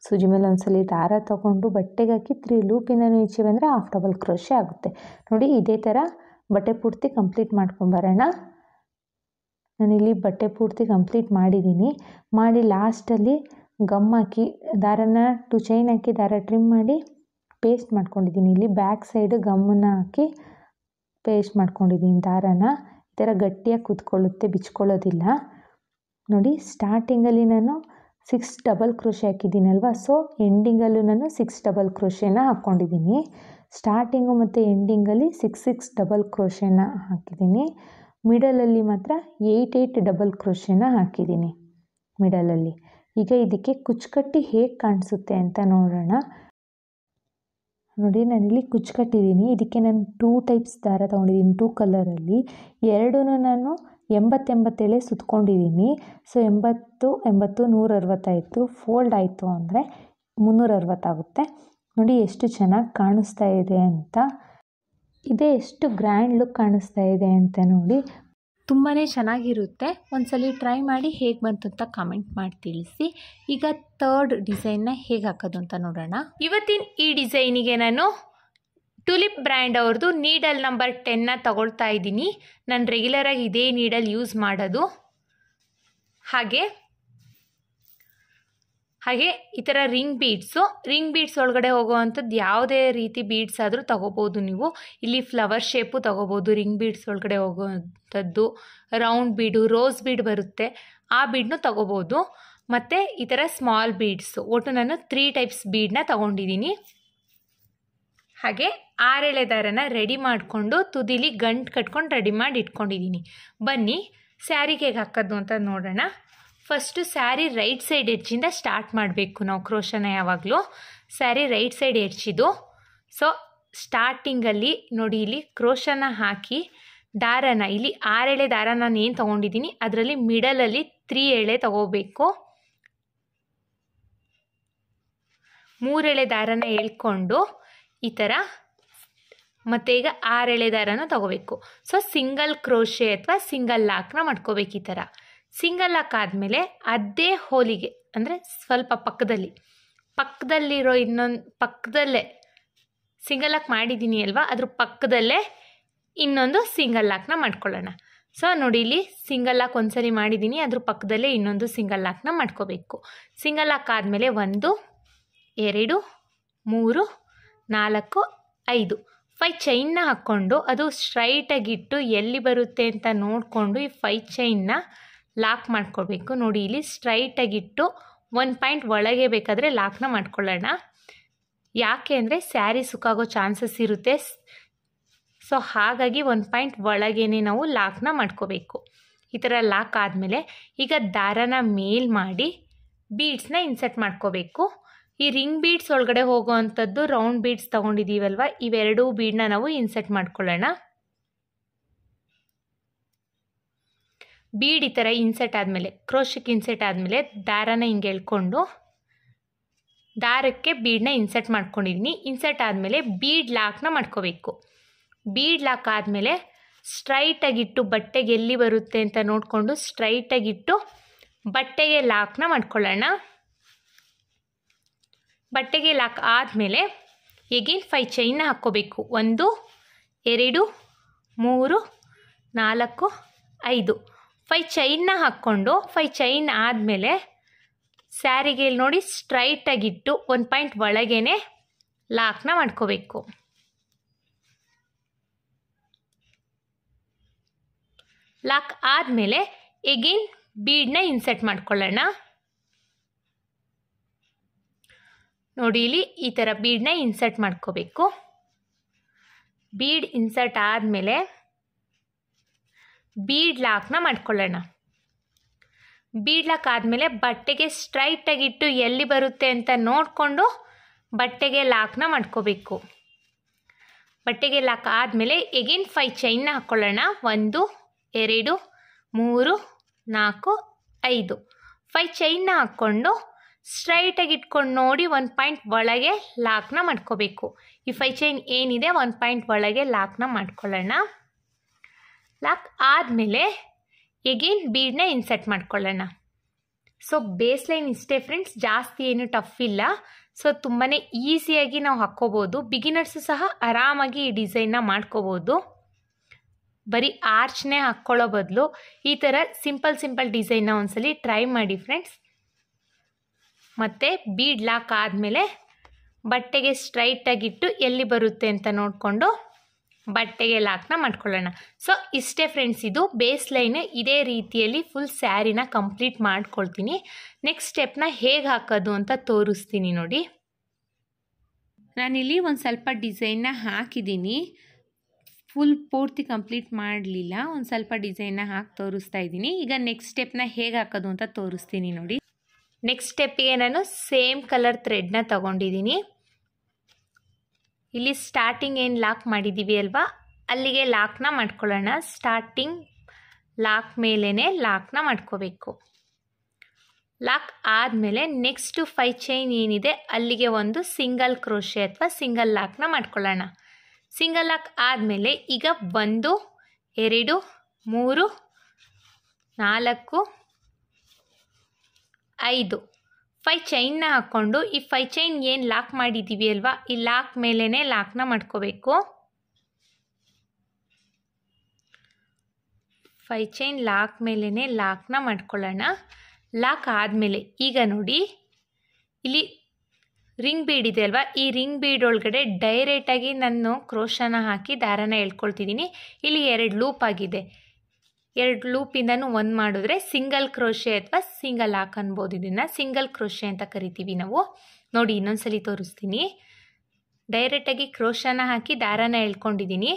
ಸೂಜಿ ಮೇಲೆ ಒಂದ್ಸಲಿ ದಾರ ತಗೊಂಡು ಬಟ್ಟೆಗೆ ಹಾಕಿ 3 ಲೂಪಿಂದನೂ ಈಚೆ ಬಂದರೆ ಹಾಫ್ ಡಬಲ್ ಕ್ರೋಶೆ ಆಗುತ್ತೆ. ನೋಡಿ, ಇದೇ ಥರ ಬಟ್ಟೆ ಪೂರ್ತಿ ಕಂಪ್ಲೀಟ್ ಮಾಡ್ಕೊಂಬರೋಣ. ನಾನಿಲ್ಲಿ ಬಟ್ಟೆ ಪೂರ್ತಿ ಕಂಪ್ಲೀಟ್ ಮಾಡಿದ್ದೀನಿ. ಮಾಡಿ ಲಾಸ್ಟಲ್ಲಿ ಗಮ್ ಹಾಕಿ ದಾರನ 2 ಚೈನ್ ಹಾಕಿ ದಾರ ಟ್ರಿಮ್ ಮಾಡಿ ಪೇಸ್ಟ್ ಮಾಡ್ಕೊಂಡಿದ್ದೀನಿ. ಇಲ್ಲಿ ಬ್ಯಾಕ್ ಸೈಡ್ ಗಮ್ಮನ್ನು ಹಾಕಿ ಪೇಸ್ಟ್ ಮಾಡ್ಕೊಂಡಿದ್ದೀನಿ ದಾರನ. ಈ ಥರ ಗಟ್ಟಿಯಾಗಿ ಕೂತ್ಕೊಳ್ಳುತ್ತೆ, ಬಿಚ್ಕೊಳ್ಳೋದಿಲ್ಲ. ನೋಡಿ, ಸ್ಟಾರ್ಟಿಂಗಲ್ಲಿ ನಾನು 6 ಡಬಲ್ ಕ್ರೋಶೆ ಹಾಕಿದ್ದೀನಲ್ವ, ಸೊ ಎಂಡಿಂಗಲ್ಲೂ ನಾನು 6 ಡಬಲ್ ಕ್ರೋಶೆನ ಹಾಕ್ಕೊಂಡಿದ್ದೀನಿ. ಸ್ಟಾರ್ಟಿಂಗು ಮತ್ತು ಎಂಡಿಂಗಲ್ಲಿ 6 ಡಬಲ್ ಕ್ರೋಶೆನ ಹಾಕಿದ್ದೀನಿ. ಮಿಡಲಲ್ಲಿ ಮಾತ್ರ 8 ಡಬಲ್ ಕ್ರೋಶೆನ ಹಾಕಿದ್ದೀನಿ ಮಿಡಲಲ್ಲಿ. ಈಗ ಇದಕ್ಕೆ ಕುಚ್ಚುಕಟ್ಟಿ ಹೇಗೆ ಕಾಣಿಸುತ್ತೆ ಅಂತ ನೋಡೋಣ. ನೋಡಿ, ನಾನಿಲ್ಲಿ ಕುಚ್ಚುಕಟ್ಟಿದ್ದೀನಿ. ಇದಕ್ಕೆ ನಾನು 2 ಟೈಪ್ಸ್ ದಾರ ತೊಗೊಂಡಿದ್ದೀನಿ, 2 ಕಲರಲ್ಲಿ. ಎರಡೂ ನಾನು 80 ಎಳೆ ಸುತ್ಕೊಂಡಿದ್ದೀನಿ. ಸೊ 80, 160 ಆಯಿತು. ಫೋಲ್ಡ್ ಆಯಿತು ಅಂದರೆ 360 ಆಗುತ್ತೆ. ನೋಡಿ ಎಷ್ಟು ಚೆನ್ನಾಗಿ ಕಾಣಿಸ್ತಾ ಇದೆ ಅಂತ. ಇದೇ ಎಷ್ಟು ಗ್ರ್ಯಾಂಡ್ ಲುಕ್ ಕಾಣಿಸ್ತಾ ಇದೆ ಅಂತ ನೋಡಿ. ತುಂಬಾ ಚೆನ್ನಾಗಿರುತ್ತೆ. ಒಂದ್ಸಲಿ ಟ್ರೈ ಮಾಡಿ ಹೇಗೆ ಬಂತು ಅಂತ ಕಾಮೆಂಟ್ ಮಾಡಿ ತಿಳಿಸಿ. ಈಗ 3rd ಡಿಸೈನ್ನ ಹೇಗೆ ಹಾಕೋದು ಅಂತ ನೋಡೋಣ. ಇವತ್ತಿನ ಈ ಡಿಸೈನಿಗೆ ನಾನು ಟುಲಿಪ್ ಬ್ರ್ಯಾಂಡ್ ಅವ್ರದ್ದು ನೀಡಲ್ ನಂಬರ್ 10ನ ತಗೊಳ್ತಾ ಇದ್ದೀನಿ. ನಾನು ರೆಗ್ಯುಲರಾಗಿ ಇದೇ ನೀಡಲ್ ಯೂಸ್ ಮಾಡೋದು. ಹಾಗೆ ಈ ಥರ ರಿಂಗ್ ಬೀಡ್ಸ್ ಒಳಗಡೆ ಹೋಗೋವಂಥದ್ದು ಯಾವುದೇ ರೀತಿ ಬೀಡ್ಸ್ ಆದರೂ ತೊಗೋಬೋದು ನೀವು. ಇಲ್ಲಿ ಫ್ಲವರ್ ಶೇಪು ತೊಗೋಬೋದು. ರಿಂಗ್ ಬೀಡ್ಸ್ ಒಳಗಡೆ ಹೋಗೋವಂಥದ್ದು, ರೌಂಡ್ ಬೀಡು, ರೋಸ್ ಬೀಡ್ ಬರುತ್ತೆ, ಆ ಬೀಡನ್ನು ತೊಗೋಬೋದು. ಮತ್ತು ಈ ಥರ ಸ್ಮಾಲ್ ಬೀಡ್ಸು, ಒಟ್ಟು ನಾನು 3 ಟೈಪ್ಸ್ ಬೀಡನ್ನ ತೊಗೊಂಡಿದ್ದೀನಿ. ಹಾಗೆ 6 ಎಳೆ ದಾರನ ರೆಡಿ ಮಾಡಿಕೊಂಡು ತುದಿಲಿ ಗಂಟು ಕಟ್ಕೊಂಡು ರೆಡಿ ಮಾಡಿ ಇಟ್ಕೊಂಡಿದ್ದೀನಿ. ಬನ್ನಿ ಸ್ಯಾರಿಗೆ ಹೇಗೆ ಹಾಕೋದು ಅಂತ ನೋಡೋಣ. ಫಸ್ಟು ಸ್ಯಾರಿ ರೈಟ್ ಸೈಡ್ ಎಡ್ಜಿಂದ ಸ್ಟಾರ್ಟ್ ಮಾಡಬೇಕು ನಾವು ಕ್ರೋಶನ. ಯಾವಾಗಲೂ ಸ್ಯಾರಿ ರೈಟ್ ಸೈಡ್ ಎಡ್ಜಿದು. ಸೊ ಸ್ಟಾರ್ಟಿಂಗಲ್ಲಿ ನೋಡಿ, ಇಲ್ಲಿ ಕ್ರೋಶನ ಹಾಕಿ ದಾರನ ಇಲ್ಲಿ 6 ಎಳೆ ದಾರ ನಾನು ಏನು ತೊಗೊಂಡಿದ್ದೀನಿ ಅದರಲ್ಲಿ ಮಿಡಲಲ್ಲಿ 3 ಎಳೆ ತೊಗೋಬೇಕು. 3 ಎಳೆ ದಾರನ ಎಳ್ಕೊಂಡು ಈ ಥರ ಮತ್ತು ಈಗ 6 ಎಳೆ ದಾರನ ತೊಗೋಬೇಕು. ಸೊ ಸಿಂಗಲ್ ಕ್ರೋಶೆ ಅಥವಾ ಸಿಂಗಲ್ ಲಾಕ್ನ ಮಾಡ್ಕೋಬೇಕು. ಈ ಥರ ಸಿಂಗಲ್ ಲಾಕ್ ಆದಮೇಲೆ ಅದೇ ಹೋಲಿಗೆ ಅಂದರೆ ಸ್ವಲ್ಪ ಪಕ್ಕದಲ್ಲಿರೋ ಪಕ್ಕದಲ್ಲೇ ಸಿಂಗಲ್ ಲಾಕ್ ಮಾಡಿದ್ದೀನಿ ಅಲ್ವಾ, ಅದ್ರ ಪಕ್ಕದಲ್ಲೇ ಇನ್ನೊಂದು ಸಿಂಗಲ್ ಲಾಕ್ನ ಮಾಡ್ಕೊಳ್ಳೋಣ. ಸೊ ನೋಡಿ, ಇಲ್ಲಿ ಸಿಂಗಲ್ ಲಾಕ್ ಒಂದ್ಸರಿ ಮಾಡಿದ್ದೀನಿ, ಅದ್ರ ಪಕ್ಕದಲ್ಲೇ ಇನ್ನೊಂದು ಸಿಂಗಲ್ ಲಾಕ್ನ ಮಾಡ್ಕೋಬೇಕು. ಸಿಂಗಲ್ ಲಾಕ್ ಆದಮೇಲೆ 1, 2, 3, 4, 5 ಚೈನ್ನ ಹಾಕ್ಕೊಂಡು ಅದು ಸ್ಟ್ರೈಟಾಗಿಟ್ಟು ಎಲ್ಲಿ ಬರುತ್ತೆ ಅಂತ ನೋಡಿಕೊಂಡು ಈ 5 ಚೈನ್ನ ಲಾಕ್ ಮಾಡ್ಕೊಳ್ಬೇಕು. ನೋಡಿ, ಇಲ್ಲಿ ಸ್ಟ್ರೈಟಾಗಿಟ್ಟು 1 ಪಾಯಿಂಟ್ ಒಳಗೆ ಬೇಕಾದರೆ ಲಾಕ್ನ ಮಾಡ್ಕೊಳ್ಳೋಣ. ಯಾಕೆ ಅಂದರೆ ಸ್ಯಾರಿ ಸುಕ್ಕಾಗೋ ಚಾನ್ಸಸ್ ಇರುತ್ತೆ. ಸೊ ಹಾಗಾಗಿ 1 ಪಾಯಿಂಟ್ ಒಳಗೇನೆ ನಾವು ಲಾಕ್ನ ಮಾಡ್ಕೋಬೇಕು. ಈ ಥರ ಲಾಕ್ ಆದಮೇಲೆ ಈಗ ದಾರನ ಮೇಲ್ ಮಾಡಿ ಬೀಡ್ಸ್ನ ಇನ್ಸರ್ಟ್ ಮಾಡ್ಕೋಬೇಕು. ಈ ರಿಂಗ್ ಬೀಡ್ಸ್ ಒಳಗಡೆ ಹೋಗೋ ಅಂಥದ್ದು ರೌಂಡ್ ಬೀಡ್ಸ್ ತೊಗೊಂಡಿದ್ದೀವಲ್ವ, ಇವೆರಡೂ ಬೀಡನ್ನ ನಾವು ಇನ್ಸರ್ಟ್ ಮಾಡ್ಕೊಳ್ಳೋಣ. ಬೀಡ್ ಈ ಥರ ಇನ್ಸರ್ಟ್ ಆದಮೇಲೆ, ಕ್ರೋಶಕ್ಕೆ ಇನ್ಸರ್ಟ್ ಆದಮೇಲೆ ದಾರನ ಹಿಂಗೆ ಎಳ್ಕೊಂಡು ದಾರಕ್ಕೆ ಬೀಡನ್ನ ಇನ್ಸರ್ಟ್ ಮಾಡ್ಕೊಂಡಿದ್ದೀನಿ. ಇನ್ಸರ್ಟ್ ಆದಮೇಲೆ ಬೀಡ್ ಲಾಕ್ನ ಮಾಡ್ಕೋಬೇಕು. ಬೀಡ್ ಲಾಕ್ ಆದಮೇಲೆ ಸ್ಟ್ರೈಟಾಗಿಟ್ಟು ಬಟ್ಟೆಗೆ ಎಲ್ಲಿ ಬರುತ್ತೆ ಅಂತ ನೋಡಿಕೊಂಡು ಸ್ಟ್ರೈಟಾಗಿಟ್ಟು ಬಟ್ಟೆಗೆ ಲಾಕ್ನ ಮಾಡ್ಕೊಳ್ಳೋಣ. ಬಟ್ಟೆಗೆ ಲಾಕ್ ಆದಮೇಲೆ ಎಗೇನ್ 5 ಚೈನ್ನ ಹಾಕ್ಕೋಬೇಕು. 1 2 3 4 5 5 ಚೈನ್ನ ಹಾಕ್ಕೊಂಡು 5 ಚೈನ್ ಆದಮೇಲೆ ಸ್ಯಾರಿಗೆ ನೋಡಿ ಸ್ಟ್ರೈಟಾಗಿಟ್ಟು 1 ಪಾಯಿಂಟ್ ಒಳಗೇನೆ ಲಾಕ್ನ ಮಾಡ್ಕೋಬೇಕು. ಲಾಕ್ ಆದಮೇಲೆ ಎಗೇನ್ ಬೀಡನ್ನ ಇನ್ಸರ್ಟ್ ಮಾಡ್ಕೊಳ್ಳೋಣ. ನೋಡಿ ಇಲ್ಲಿ ಈ ಥರ ಬೀಡನ್ನ ಇನ್ಸರ್ಟ್ ಮಾಡ್ಕೋಬೇಕು. ಬೀಡ್ ಇನ್ಸರ್ಟ್ ಆದಮೇಲೆ ಬೀಡ್ ಲಾಕ್ನ ಮಾಡ್ಕೊಳ್ಳೋಣ. ಬೀಡ್ ಲಾಕ್ ಆದಮೇಲೆ ಬಟ್ಟೆಗೆ ಸ್ಟ್ರೈಟಾಗಿಟ್ಟು ಎಲ್ಲಿ ಬರುತ್ತೆ ಅಂತ ನೋಡಿಕೊಂಡು ಬಟ್ಟೆಗೆ ಲಾಕ್ನ ಮಾಡ್ಕೋಬೇಕು. ಬಟ್ಟೆಗೆ ಲಾಕ್ ಆದಮೇಲೆ ಎಗೇನ್ 5 ಚೈನ್ನ ಹಾಕ್ಕೊಳ್ಳೋಣ. 1 2 3 4 5 5 ಚೈನ್ನ ಹಾಕ್ಕೊಂಡು ಸ್ಟ್ರೈಟಾಗಿ ಇಟ್ಕೊಂಡು ನೋಡಿ 1 ಪಾಯಿಂಟ್ ಒಳಗೆ ಲಾಕ್ನ ಮಾಡ್ಕೋಬೇಕು. ಈ 5 ಚೈನ್ ಏನಿದೆ 1 ಪಾಯಿಂಟ್ ಒಳಗೆ ಲಾಕ್ನ ಮಾಡ್ಕೊಳ್ಳೋಣ. ಲಾಕ್ ಆದಮೇಲೆ ಎಗೇನ್ ಬೀಡನ್ನ ಇನ್ಸರ್ಟ್ ಮಾಡ್ಕೊಳ್ಳೋಣ. ಸೊ ಬೇಸ್ ಲೈನ್ ಇಷ್ಟೇ ಫ್ರೆಂಡ್ಸ್, ಜಾಸ್ತಿ ಏನು ಟಫ್ ಇಲ್ಲ. ಸೊ ತುಂಬಾ ಈಸಿಯಾಗಿ ನಾವು ಹಾಕ್ಕೋಬೋದು. ಬಿಗಿನರ್ಸು ಸಹ ಆರಾಮಾಗಿ ಈ ಡಿಸೈನ್ನ ಮಾಡ್ಕೋಬೋದು. ಬರೀ ಆರ್ಚ್ನೇ ಹಾಕ್ಕೊಳ್ಳೋ ಬದಲು ಈ ಥರ ಸಿಂಪಲ್ ಡಿಸೈನ್ನ ಒಂದ್ಸಲಿ ಟ್ರೈ ಮಾಡಿ ಫ್ರೆಂಡ್ಸ್. ಮತ್ತು ಬೀಡ್ ಲಾಕ್ ಆದಮೇಲೆ ಬಟ್ಟೆಗೆ ಸ್ಟ್ರೈಟಾಗಿಟ್ಟು ಎಲ್ಲಿ ಬರುತ್ತೆ ಅಂತ ನೋಡಿಕೊಂಡು ಬಟ್ಟೆಗೆ ಲಾಕ್ನ ಮಾಡ್ಕೊಳ್ಳೋಣ. ಸೊ ಇಷ್ಟೇ ಫ್ರೆಂಡ್ಸ್, ಇದು ಬೇಸ್ ಲೈನ್. ಇದೇ ರೀತಿಯಲ್ಲಿ ಫುಲ್ ಸ್ಯಾರಿನ ಕಂಪ್ಲೀಟ್ ಮಾಡ್ಕೊಳ್ತೀನಿ. ನೆಕ್ಸ್ಟ್ ಸ್ಟೆಪ್ನ ಹೇಗೆ ಹಾಕೋದು ಅಂತ ತೋರಿಸ್ತೀನಿ ನೋಡಿ. ನಾನಿಲ್ಲಿ ಒಂದು ಸ್ವಲ್ಪ ಡಿಸೈನ್ನ ಹಾಕಿದ್ದೀನಿ. ಫುಲ್ ಪೂರ್ತಿ ಕಂಪ್ಲೀಟ್ ಮಾಡಲಿಲ್ಲ, ಒಂದು ಸ್ವಲ್ಪ ಡಿಸೈನ್ನ ಹಾಕಿ ತೋರಿಸ್ತಾ ಇದ್ದೀನಿ. ಈಗ ನೆಕ್ಸ್ಟ್ ಸ್ಟೆಪ್ನ ಹೇಗೆ ಹಾಕೋದು ಅಂತ ತೋರಿಸ್ತೀನಿ ನೋಡಿ. ನೆಕ್ಸ್ಟ್ ಸ್ಟೆಪ್ಪಿಗೆ ನಾನು ಸೇಮ್ ಕಲರ್ ಥ್ರೆಡ್ನ ತಗೊಂಡಿದ್ದೀನಿ. ಇಲ್ಲಿ ಸ್ಟಾರ್ಟಿಂಗ್ ಏನು ಲಾಕ್ ಮಾಡಿದ್ದೀವಿ ಅಲ್ವಾ, ಅಲ್ಲಿಗೆ ಲಾಕ್ನ ಮಾಡ್ಕೊಳ್ಳೋಣ. ಸ್ಟಾರ್ಟಿಂಗ್ ಲಾಕ್ ಮೇಲೇ ಲಾಕ್ನ ಮಾಡ್ಕೋಬೇಕು. ಲಾಕ್ ಆದಮೇಲೆ ನೆಕ್ಸ್ಟು 5 ಚೈನ್ ಏನಿದೆ ಅಲ್ಲಿಗೆ ಒಂದು ಸಿಂಗಲ್ ಕ್ರೋಶೆ ಅಥವಾ ಸಿಂಗಲ್ ಲಾಕ್ನ ಮಾಡ್ಕೊಳ್ಳೋಣ. ಸಿಂಗಲ್ ಲಾಕ್ ಆದಮೇಲೆ ಈಗ 1 2 3 4 5 5 ಚೈನ್ನ ಹಾಕ್ಕೊಂಡು ಈ 5 ಚೈನ್ ಏನು ಲಾಕ್ ಮಾಡಿದ್ದೀವಿ ಅಲ್ವಾ, ಈ ಲಾಕ್ ಮೇಲೇ ಲಾಕ್ನ ಮಾಡ್ಕೋಬೇಕು. 5 ಚೈನ್ ಲಾಕ್ ಮೇಲೇ ಲಾಕ್ನ ಮಾಡ್ಕೊಳ್ಳೋಣ. ಲಾಕ್ ಆದಮೇಲೆ ಈಗ ನೋಡಿ ಇಲ್ಲಿ ರಿಂಗ್ ಬೀಡ್ ಇದೆ ಅಲ್ವಾ, ಈ ರಿಂಗ್ ಬೀಡ್ ಒಳಗಡೆ ಡೈರೆಕ್ಟಾಗಿ ನಾನು ಕ್ರೋಶನ ಹಾಕಿ ದಾರನ ಎಳ್ಕೊಳ್ತಿದ್ದೀನಿ. ಇಲ್ಲಿ 2 ಲೂಪ್ ಆಗಿದೆ. 2 ಲೂಪಿಂದನೂ ಒಂದು ಮಾಡಿದ್ರೆ ಸಿಂಗಲ್ ಕ್ರೋಶೆ ಅಥವಾ ಸಿಂಗಲ್ ಲಾಕ್ ಅನ್ಬೋದು. ಇದನ್ನು ಸಿಂಗಲ್ ಕ್ರೋಶೆ ಅಂತ ಕರಿತೀವಿ ನಾವು. ನೋಡಿ ಇನ್ನೊಂದ್ಸಲಿ ತೋರಿಸ್ತೀನಿ. ಡೈರೆಕ್ಟಾಗಿ ಕ್ರೋಶನ ಹಾಕಿ ದಾರನ ಎಳ್ಕೊಂಡಿದ್ದೀನಿ.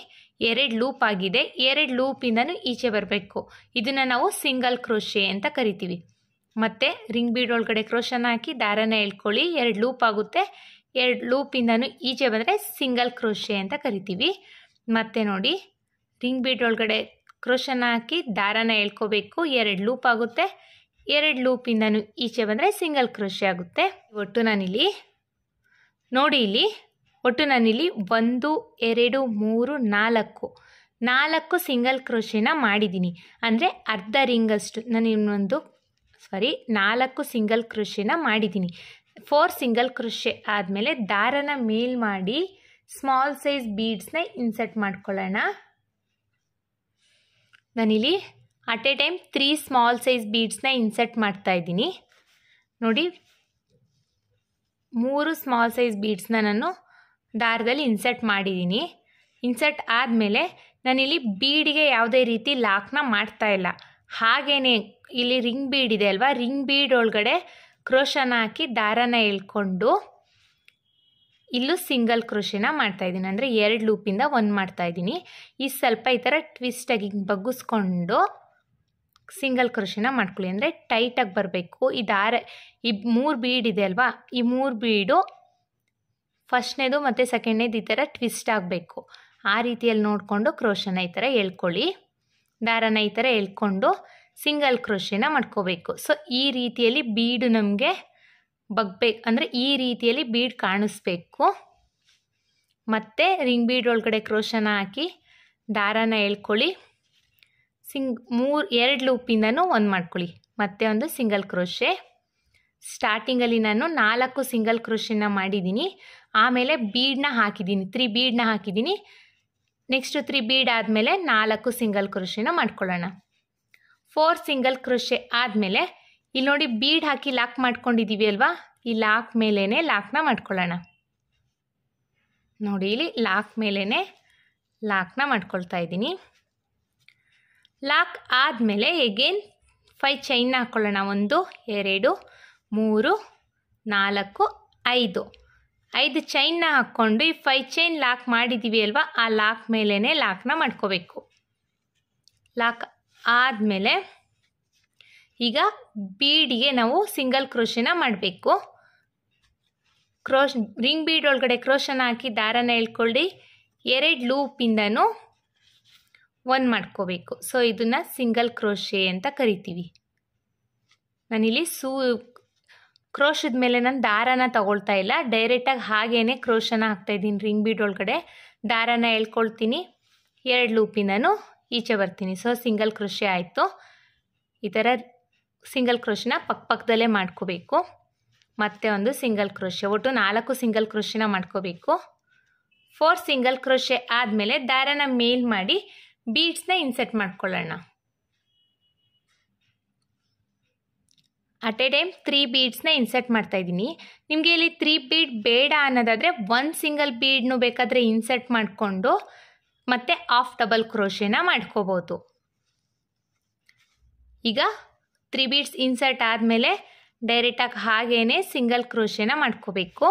2 ಲೂಪ್ ಆಗಿದೆ. 2 ಲೂಪಿಂದನೂ ಈಚೆ ಬರಬೇಕು. ಇದನ್ನು ನಾವು ಸಿಂಗಲ್ ಕ್ರೋಶೆ ಅಂತ ಕರಿತೀವಿ. ಮತ್ತು ರಿಂಗ್ ಬೀಡ್ ಒಳಗಡೆ ಕ್ರೋಶನ ಹಾಕಿ ದಾರನ ಎಳ್ಕೊಳ್ಳಿ, 2 ಲೂಪ್ ಆಗುತ್ತೆ. 2 ಲೂಪಿಂದನೂ ಈಚೆ ಬಂದರೆ ಸಿಂಗಲ್ ಕ್ರೋಶೆ ಅಂತ ಕರಿತೀವಿ. ಮತ್ತು ನೋಡಿ ರಿಂಗ್ ಬೀಡ್ ಒಳಗಡೆ ಕ್ರೋಶನ ಹಾಕಿ ದಾರನ ಎಳ್ಕೋಬೇಕು, 2 ಲೂಪ್ ಆಗುತ್ತೆ. 2 ಲೂಪಿಂದನೂ ಈಚೆ ಬಂದರೆ ಸಿಂಗಲ್ ಕ್ರೋಶೆ ಆಗುತ್ತೆ. ಒಟ್ಟು ನಾನಿಲ್ಲಿ ನೋಡಿ, ಇಲ್ಲಿ ಒಟ್ಟು ನಾನಿಲ್ಲಿ 1 2 3 4 ಸಿಂಗಲ್ ಕ್ರೋಶೆನ ಮಾಡಿದ್ದೀನಿ. ಅಂದರೆ ಅರ್ಧ ರಿಂಗಷ್ಟು ನಾನು ಇನ್ನೊಂದು 4 ಸಿಂಗಲ್ ಕ್ರೋಶೆನ ಮಾಡಿದ್ದೀನಿ. 4 ಸಿಂಗಲ್ ಕ್ರೋಶೆ ಆದಮೇಲೆ ದಾರನ ಮೇಲ್ ಮಾಡಿ ಸ್ಮಾಲ್ ಸೈಜ್ ಬೀಡ್ಸ್ನ ಇನ್ಸರ್ಟ್ ಮಾಡ್ಕೊಳ್ಳೋಣ. ನಾನಿಲ್ಲಿ at a time 3 small size ಬೀಡ್ಸ್ನ ಇನ್ಸರ್ಟ್ ಮಾಡ್ತಾ ಇದ್ದೀನಿ. ನೋಡಿ 3 ಸ್ಮಾಲ್ ಸೈಜ್ ಬೀಡ್ಸ್ನ ನಾನು ದಾರದಲ್ಲಿ ಇನ್ಸರ್ಟ್ ಮಾಡಿದ್ದೀನಿ. ಇನ್ಸರ್ಟ್ ಆದಮೇಲೆ ನಾನಿಲ್ಲಿ ಬೀಡಿಗೆ ಯಾವುದೇ ರೀತಿ ಲಾಕ್ನ ಮಾಡ್ತಾ ಇಲ್ಲ. ಹಾಗೇ ಇಲ್ಲಿ ರಿಂಗ್ ಬೀಡ್ ಇದೆ ಅಲ್ವಾ, ರಿಂಗ್ ಬೀಡ್ ಒಳಗಡೆ ಕ್ರೋಶನ ಹಾಕಿ ದಾರನ ಎಳ್ಕೊಂಡು ಇಲ್ಲೂ ಸಿಂಗಲ್ ಕ್ರೋಶೆನ ಮಾಡ್ತಾಯಿದ್ದೀನಿ, ಅಂದರೆ 2 ಲೂಪಿಂದ 1 ಮಾಡ್ತಾಯಿದ್ದೀನಿ. ಈ ಸ್ವಲ್ಪ ಈ ಥರ ಟ್ವಿಸ್ಟಾಗಿ ಬಗ್ಗಿಸ್ಕೊಂಡು ಸಿಂಗಲ್ ಕ್ರೋಶೆನ ಮಾಡ್ಕೊಳ್ಳಿ, ಅಂದರೆ ಟೈಟಾಗಿ ಬರಬೇಕು. ಈ 3 ಬೀಡ್ ಇದೆ ಅಲ್ವಾ, ಈ 3 ಬೀಡು ಫಸ್ಟ್ನೇದು ಮತ್ತು ಸೆಕೆಂಡ್ನೇದು ಈ ಥರ ಟ್ವಿಸ್ಟ್ ಆಗಬೇಕು. ಆ ರೀತಿಯಲ್ಲಿ ನೋಡಿಕೊಂಡು ಕ್ರೋಶನ ಈ ಥರ ಎಳ್ಕೊಳ್ಳಿ. ದಾರನ ಈ ಥರ ಎಳ್ಕೊಂಡು ಸಿಂಗಲ್ ಕ್ರೋಶೆನ ಮಾಡ್ಕೋಬೇಕು. ಸೊ ಈ ರೀತಿಯಲ್ಲಿ ಬೀಡು ನಮಗೆ ಅಂದರೆ ಈ ರೀತಿಯಲ್ಲಿ ಬೀಡ್ ಕಾಣಿಸ್ಬೇಕು. ಮತ್ತು ರಿಂಗ್ ಬೀಡ್ ಒಳಗಡೆ ಕ್ರೋಶನ ಹಾಕಿ ದಾರನ ಎಳ್ಕೊಳ್ಳಿ. 2 ಲೂಪಿಂದನೂ 1 ಮಾಡ್ಕೊಳ್ಳಿ. ಮತ್ತೆ ಒಂದು ಸಿಂಗಲ್ ಕ್ರೋಶೆ. ಸ್ಟಾರ್ಟಿಂಗಲ್ಲಿ ನಾನು 4 ಸಿಂಗಲ್ ಕ್ರೋಶೆನ ಮಾಡಿದ್ದೀನಿ, ಆಮೇಲೆ ಬೀಡನ್ನ ಹಾಕಿದ್ದೀನಿ, 3 ಬೀಡನ್ನ ಹಾಕಿದ್ದೀನಿ. ನೆಕ್ಸ್ಟು 3 ಬೀಡ್ ಆದಮೇಲೆ 4 ಸಿಂಗಲ್ ಕ್ರೋಶೆನ ಮಾಡ್ಕೊಳ್ಳೋಣ. 4 ಸಿಂಗಲ್ ಕ್ರೋಶೆ ಆದಮೇಲೆ ಇಲ್ಲಿ ನೋಡಿ ಬೀಡ್ ಹಾಕಿ ಲಾಕ್ ಮಾಡ್ಕೊಂಡಿದ್ದೀವಿ ಅಲ್ವಾ, ಈ ಲಾಕ್ ಮೇಲೇ ಲಾಕ್ನ ಮಾಡ್ಕೊಳ್ಳೋಣ. ನೋಡಿ ಇಲ್ಲಿ ಲಾಕ್ ಮೇಲೇ ಲಾಕ್ನ ಮಾಡ್ಕೊಳ್ತಾ ಇದ್ದೀನಿ. ಲಾಕ್ ಆದಮೇಲೆ ಎಗೇನ್ 5 ಚೈನ್ನ ಹಾಕ್ಕೊಳ್ಳೋಣ. 1 2 3 4 5 ಚೈನ್ನ ಹಾಕ್ಕೊಂಡು ಈ 5 ಚೈನ್ ಲಾಕ್ ಮಾಡಿದ್ದೀವಿ ಅಲ್ವಾ, ಆ ಲಾಕ್ ಮೇಲೇ ಲಾಕ್ನ ಮಾಡ್ಕೋಬೇಕು. ಲಾಕ್ ಆದಮೇಲೆ ಈಗ ಬೀಡಿಗೆ ನಾವು ಸಿಂಗಲ್ ಕ್ರೋಶೆನ ಮಾಡಬೇಕು. ರಿಂಗ್ ಬೀಡ್ ಒಳಗಡೆ ಕ್ರೋಶನ ಹಾಕಿ ದಾರನ ಎಳ್ಕೊಳ್ಳಿ. 2 ಲೂಪಿಂದನೂ 1 ಮಾಡ್ಕೋಬೇಕು. ಸೊ ಇದನ್ನು ಸಿಂಗಲ್ ಕ್ರೋಶೆ ಅಂತ ಕರಿತೀವಿ. ನಾನಿಲ್ಲಿ ಕ್ರೋಶದ ಮೇಲೆ ನಾನು ದಾರನ ತಗೊಳ್ತಾ ಇಲ್ಲ, ಡೈರೆಕ್ಟಾಗಿ ಹಾಗೇ ಕ್ರೋಶನ ಹಾಕ್ತಾಯಿದ್ದೀನಿ. ರಿಂಗ್ ಬೀಡ್ ಒಳಗಡೆ ದಾರನ ಎಳ್ಕೊಳ್ತೀನಿ, 2 ಲೂಪಿಂದನೂ ಈಚೆ ಬರ್ತೀನಿ. ಸೊ ಸಿಂಗಲ್ ಕ್ರೋಶೆ ಆಯಿತು. ಈ ಥರ ಸಿಂಗಲ್ ಕ್ರೋಶನ ಪಕ್ಕದಲ್ಲೇ ಮಾಡ್ಕೋಬೇಕು. ಮತ್ತೆ ಒಂದು ಸಿಂಗಲ್ ಕ್ರೋಶೆ, ಒಟ್ಟು 4 ಸಿಂಗಲ್ ಕ್ರೋಶೆನ ಮಾಡ್ಕೋಬೇಕು. 4 ಸಿಂಗಲ್ ಕ್ರೋಶೆ ಆದಮೇಲೆ ದಾರನ ಮೇಲ್ ಮಾಡಿ ಬೀಡ್ಸ್ನ ಇನ್ಸರ್ಟ್ ಮಾಡ್ಕೊಳ್ಳೋಣ. ಅಟ್ ಎ ಟೈಮ್ 3 ಬೀಡ್ಸ್ನ ಇನ್ಸರ್ಟ್ ಮಾಡ್ತಾಯಿದ್ದೀನಿ. ನಿಮಗೆ ಇಲ್ಲಿ 3 ಬೀಡ್ ಬೇಡ ಅನ್ನೋದಾದರೆ 1 ಸಿಂಗಲ್ ಬೀಡ್ನು ಬೇಕಾದರೆ ಇನ್ಸರ್ಟ್ ಮಾಡಿಕೊಂಡು ಮತ್ತು ಹಾಫ್ ಡಬಲ್ ಕ್ರೋಶೆನ ಮಾಡ್ಕೋಬೋದು. ಈಗ 3 ಬೀಡ್ಸ್ ಇನ್ಸರ್ಟ್ ಆದಮೇಲೆ ಡೈರೆಕ್ಟಾಗಿ ಹಾಗೇ ಸಿಂಗಲ್ ಕ್ರೋಶೆನ ಮಾಡ್ಕೋಬೇಕು.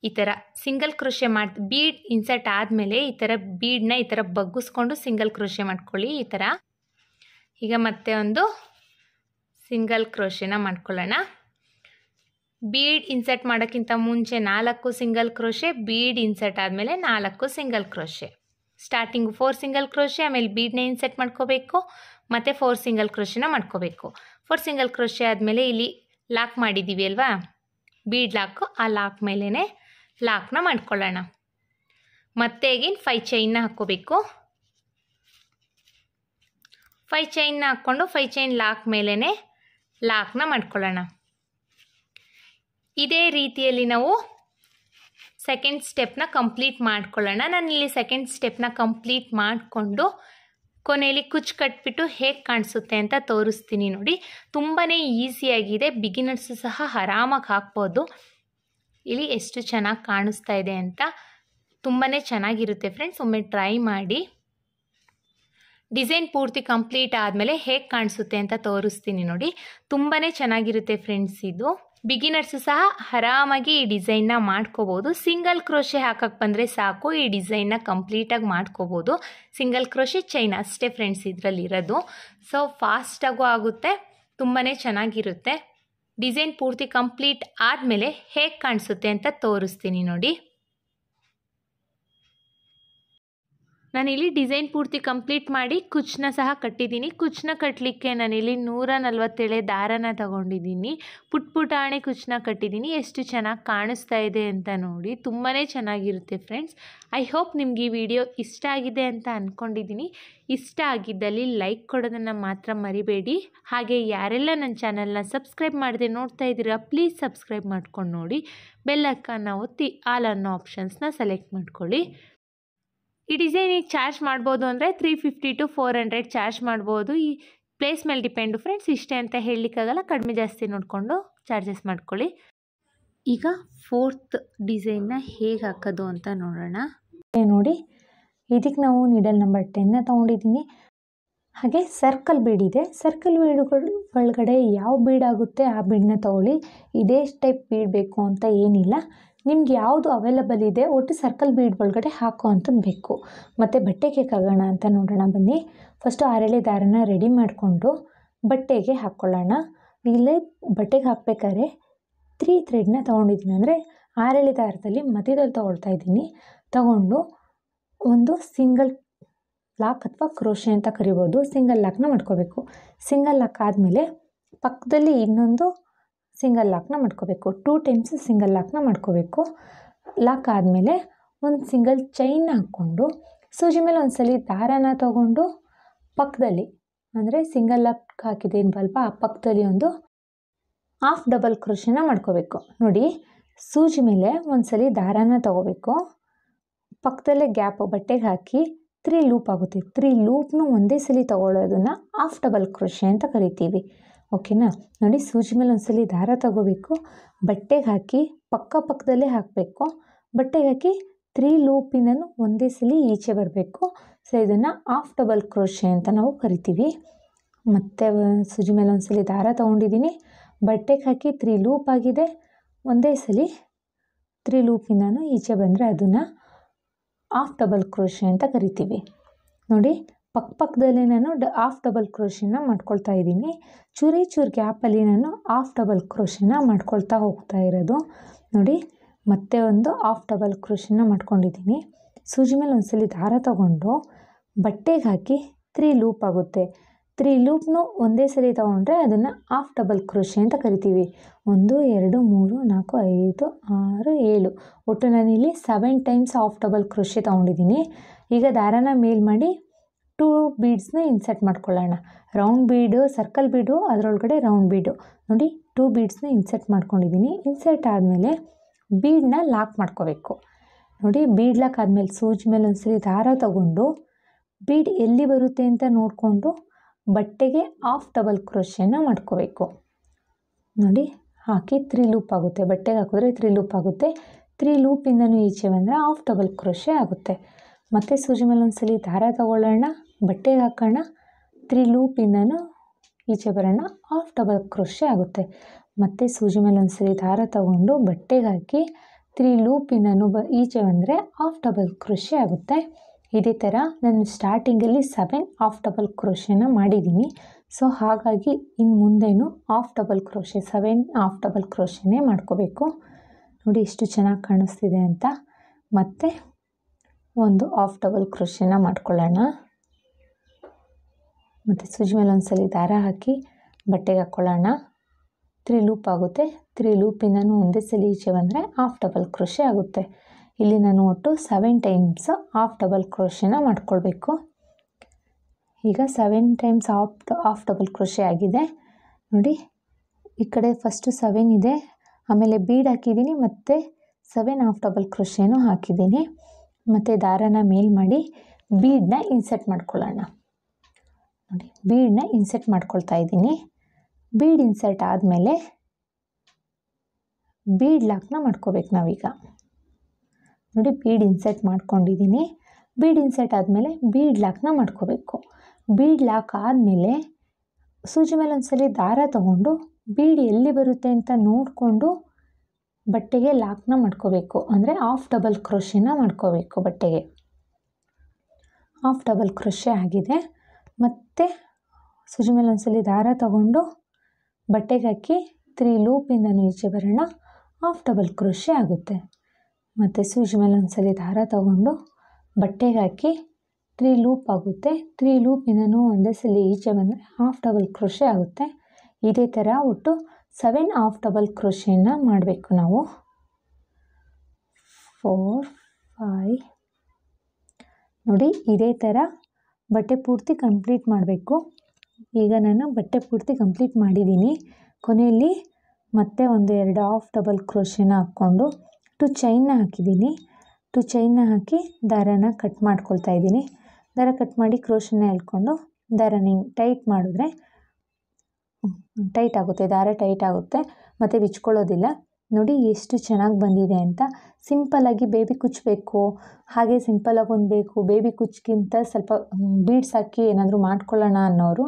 ಈ ಥರ ಸಿಂಗಲ್ ಕ್ರೋಶೆ ಬೀಡ್ ಇನ್ಸರ್ಟ್ ಆದಮೇಲೆ ಈ ಥರ ಬೀಡನ್ನ ಈ ಥರ ಬಗ್ಗಿಸ್ಕೊಂಡು ಸಿಂಗಲ್ ಕ್ರೋಶೆ ಮಾಡ್ಕೊಳ್ಳಿ. ಈ ಥರ ಈಗ ಮತ್ತೆ ಒಂದು ಸಿಂಗಲ್ ಕ್ರೋಶೆನ ಮಾಡ್ಕೊಳ್ಳೋಣ. ಬೀಡ್ ಇನ್ಸರ್ಟ್ ಮಾಡೋಕ್ಕಿಂತ ಮುಂಚೆ 4 ಸಿಂಗಲ್ ಕ್ರೋಶೆ, ಬೀಡ್ ಇನ್ಸರ್ಟ್ ಆದಮೇಲೆ 4 single crochet. Starting 4 single crochet, ಆಮೇಲೆ ಬೀಡನ್ನ ಇನ್ಸರ್ಟ್ ಮಾಡ್ಕೋಬೇಕು, ಮತ್ತು 4 ಸಿಂಗಲ್ ಕ್ರೋಶೆನ ಮಾಡ್ಕೋಬೇಕು. 4 ಸಿಂಗಲ್ ಕ್ರೋಶೆ ಆದಮೇಲೆ ಇಲ್ಲಿ ಲಾಕ್ ಮಾಡಿದ್ದೀವಿ ಅಲ್ವಾ, ಬೀಡ್ ಲಾಕು, ಆ ಲಾಕ್ ಮೇಲೇ ಲಾಕ್ನ ಮಾಡ್ಕೊಳ್ಳೋಣ. ಮತ್ತೆ ಅಗೇನ್ 5 ಚೈನ್ನ ಹಾಕ್ಕೋಬೇಕು. 5 ಚೈನ್ನ ಹಾಕ್ಕೊಂಡು 5 ಚೈನ್ ಲಾಕ್ ಮೇಲೇ ಲಾಕ್ನ ಮಾಡ್ಕೊಳ್ಳೋಣ. ಇದೇ ರೀತಿಯಲ್ಲಿ ನಾವು ಸೆಕೆಂಡ್ ಸ್ಟೆಪ್ನ ಕಂಪ್ಲೀಟ್ ಮಾಡ್ಕೊಳ್ಳೋಣ. ನಾನಿಲ್ಲಿ ಸೆಕೆಂಡ್ ಸ್ಟೆಪ್ನ ಕಂಪ್ಲೀಟ್ ಮಾಡಿಕೊಂಡು ಕೊನೆಯಲ್ಲಿ ಕುಚ್ಚು ಕಟ್ಬಿಟ್ಟು ಹೇಗೆ ಕಾಣಿಸುತ್ತೆ ಅಂತ ತೋರಿಸ್ತೀನಿ ನೋಡಿ. ತುಂಬಾ ಈಸಿಯಾಗಿದೆ, ಬಿಗಿನರ್ಸು ಸಹ ಆರಾಮಾಗಿ ಹಾಕ್ಬೋದು. ಇಲ್ಲಿ ಎಷ್ಟು ಚೆನ್ನಾಗಿ ಕಾಣಿಸ್ತಾ ಇದೆ ಅಂತ, ತುಂಬಾ ಚೆನ್ನಾಗಿರುತ್ತೆ ಫ್ರೆಂಡ್ಸ್, ಒಮ್ಮೆ ಟ್ರೈ ಮಾಡಿ. ಡಿಸೈನ್ ಪೂರ್ತಿ ಕಂಪ್ಲೀಟ್ ಆದಮೇಲೆ ಹೇಗೆ ಕಾಣಿಸುತ್ತೆ ಅಂತ ತೋರಿಸ್ತೀನಿ ನೋಡಿ. ತುಂಬಾ ಚೆನ್ನಾಗಿರುತ್ತೆ ಫ್ರೆಂಡ್ಸ್. ಇದು ಬಿಗಿನರ್ಸು ಸಹ ಆರಾಮಾಗಿ ಈ ಡಿಸೈನ್ನ ಮಾಡ್ಕೋಬೋದು. ಸಿಂಗಲ್ ಕ್ರೋಶೆ ಹಾಕಕ್ಕೆ ಬಂದರೆ ಸಾಕು, ಈ ಡಿಸೈನ್ನ ಕಂಪ್ಲೀಟಾಗಿ ಮಾಡ್ಕೋಬೋದು. ಸಿಂಗಲ್ ಕ್ರೋಶೆ ಚೈನ್ ಅಷ್ಟೇ ಫ್ರೆಂಡ್ಸ್ ಇದರಲ್ಲಿರೋದು. ಸೊ ಫಾಸ್ಟಾಗೂ ಆಗುತ್ತೆ, ತುಂಬಾ ಚೆನ್ನಾಗಿರುತ್ತೆ. ಡಿಸೈನ್ ಪೂರ್ತಿ ಕಂಪ್ಲೀಟ್ ಆದಮೇಲೆ ಹೇಗೆ ಕಾಣಿಸುತ್ತೆ ಅಂತ ತೋರಿಸ್ತೀನಿ ನೋಡಿ. ನಾನಿಲ್ಲಿ ಡಿಸೈನ್ ಪೂರ್ತಿ ಕಂಪ್ಲೀಟ್ ಮಾಡಿ ಕುಚ್ಚನ್ನ ಸಹ ಕಟ್ಟಿದ್ದೀನಿ. ಕುಚ್ಚನ್ನ ಕಟ್ಟಲಿಕ್ಕೆ ನಾನಿಲ್ಲಿ 147 ದಾರನ ತಗೊಂಡಿದ್ದೀನಿ. ಪುಟಾಣಿ ಕುಚ್ಚನ್ನ ಕಟ್ಟಿದ್ದೀನಿ. ಎಷ್ಟು ಚೆನ್ನಾಗಿ ಕಾಣಿಸ್ತಾ ಇದೆ ಅಂತ ನೋಡಿ, ತುಂಬಾ ಚೆನ್ನಾಗಿರುತ್ತೆ ಫ್ರೆಂಡ್ಸ್. ಐ ಹೋಪ್ ನಿಮ್ಗೆ ಈ ವಿಡಿಯೋ ಇಷ್ಟ ಆಗಿದೆ ಅಂತ ಅಂದ್ಕೊಂಡಿದ್ದೀನಿ. ಇಷ್ಟ ಆಗಿದ್ದಲ್ಲಿ ಲೈಕ್ ಕೊಡೋದನ್ನು ಮಾತ್ರ ಮರಿಬೇಡಿ. ಹಾಗೆ ಯಾರೆಲ್ಲ ನನ್ನ ಚಾನಲ್ನ ಸಬ್ಸ್ಕ್ರೈಬ್ ಮಾಡದೆ ನೋಡ್ತಾ ಇದ್ದೀರಾ, ಪ್ಲೀಸ್ ಸಬ್ಸ್ಕ್ರೈಬ್ ಮಾಡ್ಕೊಂಡು ನೋಡಿ. ಬೆಲ್ ಐಕಾನ್ನ ಒತ್ತಿ ಆಲ್ ಅನ್ನೋ ಆಪ್ಷನ್ಸ್ನ ಸೆಲೆಕ್ಟ್ ಮಾಡ್ಕೊಳ್ಳಿ. ಈ ಡಿಸೈನಿಗೆ ಚಾರ್ಜ್ ಮಾಡ್ಬೋದು ಅಂದರೆ 350 to 400 ಚಾರ್ಜ್ ಮಾಡ್ಬೋದು. ಈ ಪ್ಲೇಸ್ ಮೇಲೆ ಡಿಪೆಂಡು ಫ್ರೆಂಡ್ಸ್, ಇಷ್ಟೇ ಅಂತ ಹೇಳಲಿಕ್ಕಾಗಲ್ಲ, ಕಡಿಮೆ ಜಾಸ್ತಿ ನೋಡಿಕೊಂಡು ಚಾರ್ಜಸ್ ಮಾಡ್ಕೊಳ್ಳಿ. ಈಗ 4th ಡಿಸೈನ್ನ ಹೇಗೆ ಹಾಕೋದು ಅಂತ ನೋಡೋಣ. ನೋಡಿ, ಇದಕ್ಕೆ ನಾವು ನೀಡಲ್ ನಂಬರ್ 10ನ ತೊಗೊಂಡಿದ್ದೀನಿ. ಹಾಗೆ ಸರ್ಕಲ್ ಬೀಡ್ ಇದೆ. ಸರ್ಕಲ್ ಬೀಡುಗಳ ಒಳಗಡೆ ಯಾವ ಬೀಡ್ ಆಗುತ್ತೆ ಆ ಬೀಡನ್ನ ತೊಗೊಳ್ಳಿ. ಇದೇ ಟೈಪ್ ಬೀಡ್ ಬೇಕು ಅಂತ ಏನಿಲ್ಲ, ನಿಮ್ಗೆ ಯಾವುದು ಅವೈಲಬಲ್ ಇದೆ ಒಟ್ಟು ಸರ್ಕಲ್ ಬೀಡ್ ಒಳಗಡೆ ಹಾಕೋ ಅಂಥದ್ದು ಬೇಕು. ಮತ್ತು ಬಟ್ಟೆಗೆ ಹಾಕೋಣ ಅಂತ ನೋಡೋಣ ಬನ್ನಿ. ಫಸ್ಟು 6 ಎಳೆ ದಾರನ ರೆಡಿ ಮಾಡಿಕೊಂಡು ಬಟ್ಟೆಗೆ ಹಾಕ್ಕೊಳ್ಳೋಣ. ಇಲ್ಲೇ ಬಟ್ಟೆಗೆ ಹಾಕ್ಬೇಕಾದ್ರೆ 3 ಥ್ರೆಡ್ನ ತೊಗೊಂಡಿದ್ದೀನಿ, ಅಂದರೆ 6 ಎಳೆ ದಾರದಲ್ಲಿ ಮಧ್ಯದಲ್ಲಿ ತೊಗೊಳ್ತಾ ಇದ್ದೀನಿ. ತಗೊಂಡು ಒಂದು ಸಿಂಗಲ್ ಲಾಕ್ ಅಥವಾ ಕ್ರೋಶೆ ಅಂತ ಕರಿಬೋದು, ಸಿಂಗಲ್ ಲಾಕ್ನ ಮಾಡ್ಕೋಬೇಕು. ಸಿಂಗಲ್ ಲಾಕ್ ಆದಮೇಲೆ ಪಕ್ಕದಲ್ಲಿ ಇನ್ನೊಂದು ಸಿಂಗಲ್ ಲಾಕ್ನ ಮಾಡ್ಕೋಬೇಕು. 2 ಟೈಮ್ಸ್ ಸಿಂಗಲ್ ಲಾಕ್ನ ಮಾಡ್ಕೋಬೇಕು. ಲಾಕ್ ಆದಮೇಲೆ ಒಂದು ಸಿಂಗಲ್ ಚೈನ್ನ ಹಾಕ್ಕೊಂಡು ಸೂಜಿ ಮೇಲೆ ಒಂದ್ಸಲಿ ದಾರನ ತಗೊಂಡು ಪಕ್ಕದಲ್ಲಿ, ಅಂದರೆ ಸಿಂಗಲ್ ಲಾಕ್ ಹಾಕಿದ್ದೀನಲ್ವ ಆ ಪಕ್ಕದಲ್ಲಿ ಒಂದು ಹಾಫ್ ಡಬಲ್ ಕ್ರೋಶೆನ ಮಾಡ್ಕೋಬೇಕು. ನೋಡಿ, ಸೂಜಿ ಮೇಲೆ ಒಂದ್ಸಲಿ ದಾರನ ತಗೋಬೇಕು, ಪಕ್ಕದಲ್ಲೇ ಗ್ಯಾಪು ಬಟ್ಟೆಗೆ ಹಾಕಿ 3 ಲೂಪ್ ಆಗುತ್ತೆ. 3 ಲೂಪ್ನು ಒಂದೇ ಸಲ ತೊಗೊಳ್ಳೋದನ್ನು ಹಾಫ್ ಡಬಲ್ ಕ್ರೋಶೆ ಅಂತ ಕರಿತೀವಿ. ಓಕೆನಾ? ನೋಡಿ, ಸೂಜಿ ಮೇಲೆ ಒಂದ್ಸಲಿ ದಾರ ತಗೋಬೇಕು, ಬಟ್ಟೆಗೆ ಹಾಕಿ ಪಕ್ಕದಲ್ಲೇ ಹಾಕಬೇಕು, ಬಟ್ಟೆಗೆ ಹಾಕಿ 3 ಲೂಪಿನೂ ಒಂದೇ ಸಲ ಈಚೆ ಬರಬೇಕು. ಸೊ ಇದನ್ನು ಹಾಫ್ ಡಬಲ್ ಕ್ರೋಶೆ ಅಂತ ನಾವು ಕರಿತೀವಿ. ಮತ್ತು ಸೂಜಿ ಮೇಲೆ ಒಂದ್ಸಲಿ ದಾರ ತೊಗೊಂಡಿದ್ದೀನಿ, ಬಟ್ಟೆಗೆ ಹಾಕಿ 3 ಲೂಪ್ ಆಗಿದೆ, ಒಂದೇ ಸಲ 3 ಲೂಪಿನೂ ಈಚೆ ಬಂದರೆ ಅದನ್ನು ಹಾಫ್ ಡಬಲ್ ಕ್ರೋಶೆ ಅಂತ ಕರಿತೀವಿ. ನೋಡಿ, ಪಕ್ಕದಲ್ಲೇ ನಾನು ಹಾಫ್ ಡಬಲ್ ಕ್ರೋಶೆನ ಮಾಡ್ಕೊಳ್ತಾ ಇದ್ದೀನಿ. ಚೂರು ಗ್ಯಾಪಲ್ಲಿ ನಾನು ಹಾಫ್ ಡಬಲ್ ಕ್ರೋಶೆನ ಮಾಡ್ಕೊಳ್ತಾ ಹೋಗ್ತಾ ಇರೋದು. ನೋಡಿ, ಮತ್ತೆ ಒಂದು ಹಾಫ್ ಡಬಲ್ ಕ್ರೋಶೆನ ಮಾಡ್ಕೊಂಡಿದ್ದೀನಿ. ಸೂಜಿ ಮೇಲೆ ಒಂದ್ಸಲಿ ದಾರ ತಗೊಂಡು ಬಟ್ಟೆಗೆ ಹಾಕಿ 3 ಲೂಪ್ ಆಗುತ್ತೆ. 3 ಲೂಪ್ನು ಒಂದೇ ಸರಿ ತೊಗೊಂಡ್ರೆ ಅದನ್ನು ಹಾಫ್ ಡಬಲ್ ಕ್ರೋಶೆ ಅಂತ ಕರಿತೀವಿ. 1 2 3 4 5 6 7 ಒಟ್ಟು ನಾನಿಲ್ಲಿ 7 ಟೈಮ್ಸ್ ಹಾಫ್ ಡಬಲ್ ಕ್ರೋಶೆ ತೊಗೊಂಡಿದ್ದೀನಿ. ಈಗ ದಾರನ ಮೇಲ್ ಮಾಡಿ 2 ಬೀಡ್ಸ್ನ ಇನ್ಸರ್ಟ್ ಮಾಡ್ಕೊಳ್ಳೋಣ. ರೌಂಡ್ ಬೀಡು, ಸರ್ಕಲ್ ಬೀಡು, ಅದರೊಳಗಡೆ ರೌಂಡ್ ಬೀಡು. ನೋಡಿ, 2 ಬೀಡ್ಸ್ನ ಇನ್ಸರ್ಟ್ ಮಾಡ್ಕೊಂಡಿದ್ದೀನಿ. ಇನ್ಸರ್ಟ್ ಆದಮೇಲೆ ಬೀಡನ್ನ ಲಾಕ್ ಮಾಡ್ಕೋಬೇಕು. ನೋಡಿ, ಬೀಡ್ ಲಾಕ್ ಆದಮೇಲೆ ಸೂಜಿ ಮೇಲೆ ಒಂದ್ಸಲಿ ದಾರ ತಗೊಂಡು ಬೀಡ್ ಎಲ್ಲಿ ಬರುತ್ತೆ ಅಂತ ನೋಡಿಕೊಂಡು ಬಟ್ಟೆಗೆ ಹಾಫ್ ಡಬಲ್ ಕ್ರೋಶೆನ ಮಾಡ್ಕೋಬೇಕು. ನೋಡಿ, ಹಾಕಿ 3 ಲೂಪ್ ಆಗುತ್ತೆ, ಬಟ್ಟೆಗೆ ಹಾಕಿದ್ರೆ 3 ಲೂಪ್ ಆಗುತ್ತೆ. 3 ಲೂಪಿಂದನೂ ಈಚೆ ಬಂದರೆ ಹಾಫ್ ಡಬಲ್ ಕ್ರೋಶೆ ಆಗುತ್ತೆ. ಮತ್ತು ಸೂಜಿ ಮೇಲೆ ಒಂದ್ಸಲಿ ದಾರ ತಗೊಳ್ಳೋಣ, ಬಟ್ಟೆಗೆ ಹಾಕೋಣ, 3 ಲೂಪಿಂದನೂ ಈಚೆ ಬರೋಣ, ಹಾಫ್ ಡಬಲ್ ಕ್ರೋಶೆ ಆಗುತ್ತೆ. ಮತ್ತು ಸೂಜಿ ಮೇಲೆ ಒಂದ್ಸಲಿ ದಾರ ತಗೊಂಡು ಬಟ್ಟೆಗೆ ಹಾಕಿ 3 ಲೂಪಿಂದನೂ ಈಚೆ ಬಂದರೆ ಹಾಫ್ ಡಬಲ್ ಕ್ರೋಶೆ ಆಗುತ್ತೆ. ಇದೇ ಥರ ನಾನು ಸ್ಟಾರ್ಟಿಂಗಲ್ಲಿ 7 ಹಾಫ್ ಡಬಲ್ ಕ್ರೋಶೆನ ಮಾಡಿದ್ದೀನಿ. ಸೊ ಹಾಗಾಗಿ ಇನ್ನು ಮುಂದೆನೂ half double crochet 7 half double ಕ್ರೋಶೆನೇ ಮಾಡ್ಕೋಬೇಕು. ನೋಡಿ ಎಷ್ಟು ಚೆನ್ನಾಗಿ ಕಾಣಿಸ್ತಿದೆ ಅಂತ. ಮತ್ತು ಒಂದು ಹಾಫ್ ಡಬಲ್ ಕ್ರೋಶೆನ ಮಾಡ್ಕೊಳ್ಳೋಣ. ಮತ್ತು ಸೂಜಿ ಮೇಲೆ ಒಂದ್ಸಲಿ ದಾರ ಹಾಕಿ ಬಟ್ಟೆಗೆ ಹಾಕ್ಕೊಳ್ಳೋಣ. 3 ಲೂಪ್ ಆಗುತ್ತೆ. 3 ಲೂಪಿಂದನೂ ಒಂದೇ ಸಲ ಈಚೆ ಬಂದರೆ ಹಾಫ್ ಡಬಲ್ ಕ್ರೋಶೆ ಆಗುತ್ತೆ. ಇಲ್ಲಿ ನಾನು ಒಟ್ಟು 7 ಟೈಮ್ಸ್ ಹಾಫ್ ಡಬಲ್ ಕ್ರೋಶೆನ ಮಾಡ್ಕೊಳ್ಬೇಕು. ಈಗ 7 ಟೈಮ್ಸ್ ಹಾಫ್ ಡಬಲ್ ಕ್ರೋಶೆ ಆಗಿದೆ. ನೋಡಿ, ಈ ಕಡೆ ಫಸ್ಟು 7 ಇದೆ, ಆಮೇಲೆ ಬೀಡ್ ಹಾಕಿದ್ದೀನಿ, ಮತ್ತು 7 ಹಾಫ್ ಡಬಲ್ ಕ್ರೋಶೆನೂ ಹಾಕಿದ್ದೀನಿ. ಮತ್ತು ದಾರನ ಮೇಲ್ ಮಾಡಿ ಬೀಡನ್ನ ಇನ್ಸರ್ಟ್ ಮಾಡ್ಕೊಳ್ಳೋಣ. ನೋಡಿ, ಬೀಡನ್ನ ಇನ್ಸರ್ಟ್ ಮಾಡ್ಕೊಳ್ತಾ ಇದ್ದೀನಿ. ಬೀಡ್ ಇನ್ಸರ್ಟ್ ಆದಮೇಲೆ ಬೀಡ್ ಲಾಕ್ನ ಮಾಡ್ಕೋಬೇಕು ನಾವೀಗ. ನೋಡಿ, ಬೀಡ್ ಇನ್ಸರ್ಟ್ ಮಾಡ್ಕೊಂಡಿದ್ದೀನಿ. ಬೀಡ್ ಇನ್ಸರ್ಟ್ ಆದಮೇಲೆ ಬೀಡ್ ಲಾಕ್ನ ಮಾಡ್ಕೋಬೇಕು. ಬೀಡ್ ಲಾಕ್ ಆದಮೇಲೆ ಸೂಜಿ ಮೇಲೆ ಒಂದ್ಸಲಿ ದಾರ ತಗೊಂಡು ಬೀಡ್ ಎಲ್ಲಿ ಬರುತ್ತೆ ಅಂತ ನೋಡಿಕೊಂಡು ಬಟ್ಟೆಗೆ ಲಾಕ್ನ ಮಾಡ್ಕೋಬೇಕು, ಅಂದರೆ ಹಾಫ್ ಡಬಲ್ ಕ್ರೋಶೆನ ಮಾಡ್ಕೋಬೇಕು. ಬಟ್ಟೆಗೆ ಹಾಫ್ ಡಬಲ್ ಕ್ರೋಶೆ ಆಗಿದೆ. ಮತ್ತು ಸೂಜಿ ಮೇಲೆ ಒಂದ್ಸಲಿ ದಾರ ತಗೊಂಡು ಬಟ್ಟೆಗೆ ಹಾಕಿ 3 ಲೂಪಿಂದನೂ ಈಚೆ ಬರೋಣ, ಹಾಫ್ ಡಬಲ್ ಕ್ರೋಶೆ ಆಗುತ್ತೆ. ಮತ್ತು ಸೂಜಿ ಮೇಲೆ ಒಂದ್ಸಲಿ ದಾರ ತಗೊಂಡು ಬಟ್ಟೆಗೆ ಹಾಕಿ 3 ಲೂಪ್ ಆಗುತ್ತೆ. 3 ಲೂಪಿಂದನೂ ಒಂದೇ ಸಲ ಈಚೆ ಬಂದರೆ ಹಾಫ್ ಡಬಲ್ ಕ್ರೋಶೆ ಆಗುತ್ತೆ. ಇದೇ ಥರ ಒಟ್ಟು 7 ಹಾಫ್ ಡಬಲ್ ಕ್ರೋಶೆನ ಮಾಡಬೇಕು ನಾವು. 4 5 ನೋಡಿ, ಇದೇ ಥರ ಬಟ್ಟೆ ಪೂರ್ತಿ ಕಂಪ್ಲೀಟ್ ಮಾಡಬೇಕು. ಈಗ ನಾನು ಬಟ್ಟೆ ಪೂರ್ತಿ ಕಂಪ್ಲೀಟ್ ಮಾಡಿದ್ದೀನಿ. ಕೊನೆಯಲ್ಲಿ ಮತ್ತೆ ಒಂದು 2 ಹಾಫ್ ಡಬಲ್ ಕ್ರೋಶೆನ ಹಾಕ್ಕೊಂಡು 2 ಚೈನ್ನ ಹಾಕಿದ್ದೀನಿ. 2 ಚೈನ್ನ ಹಾಕಿ ದಾರನ ಕಟ್ ಮಾಡ್ಕೊಳ್ತಾ ಇದ್ದೀನಿ. ದಾರ ಕಟ್ ಮಾಡಿ ಕ್ರೋಶೆನ ಎಳ್ಕೊಂಡು ದಾರನ ಹಿಂಗೆ ಟೈಟ್ ಮಾಡಿದ್ರೆ ಟೈಟ್ ಆಗುತ್ತೆ, ದಾರ ಟೈಟ್ ಆಗುತ್ತೆ ಮತ್ತು ಬಿಚ್ಕೊಳ್ಳೋದಿಲ್ಲ. ನೋಡಿ ಎಷ್ಟು ಚೆನ್ನಾಗಿ ಬಂದಿದೆ ಅಂತ. ಸಿಂಪಲ್ಲಾಗಿ ಬೇಬಿ ಕುಚ್ಚಬೇಕು, ಹಾಗೆ ಸಿಂಪಲ್ಲಾಗಿ ಒಂದು ಬೇಕು, ಬೇಬಿ ಕುಚ್ಗಿಂತ ಸ್ವಲ್ಪ ಬೀಡ್ಸ್ ಹಾಕಿ ಏನಾದರೂ ಮಾಡ್ಕೊಳ್ಳೋಣ ಅನ್ನೋರು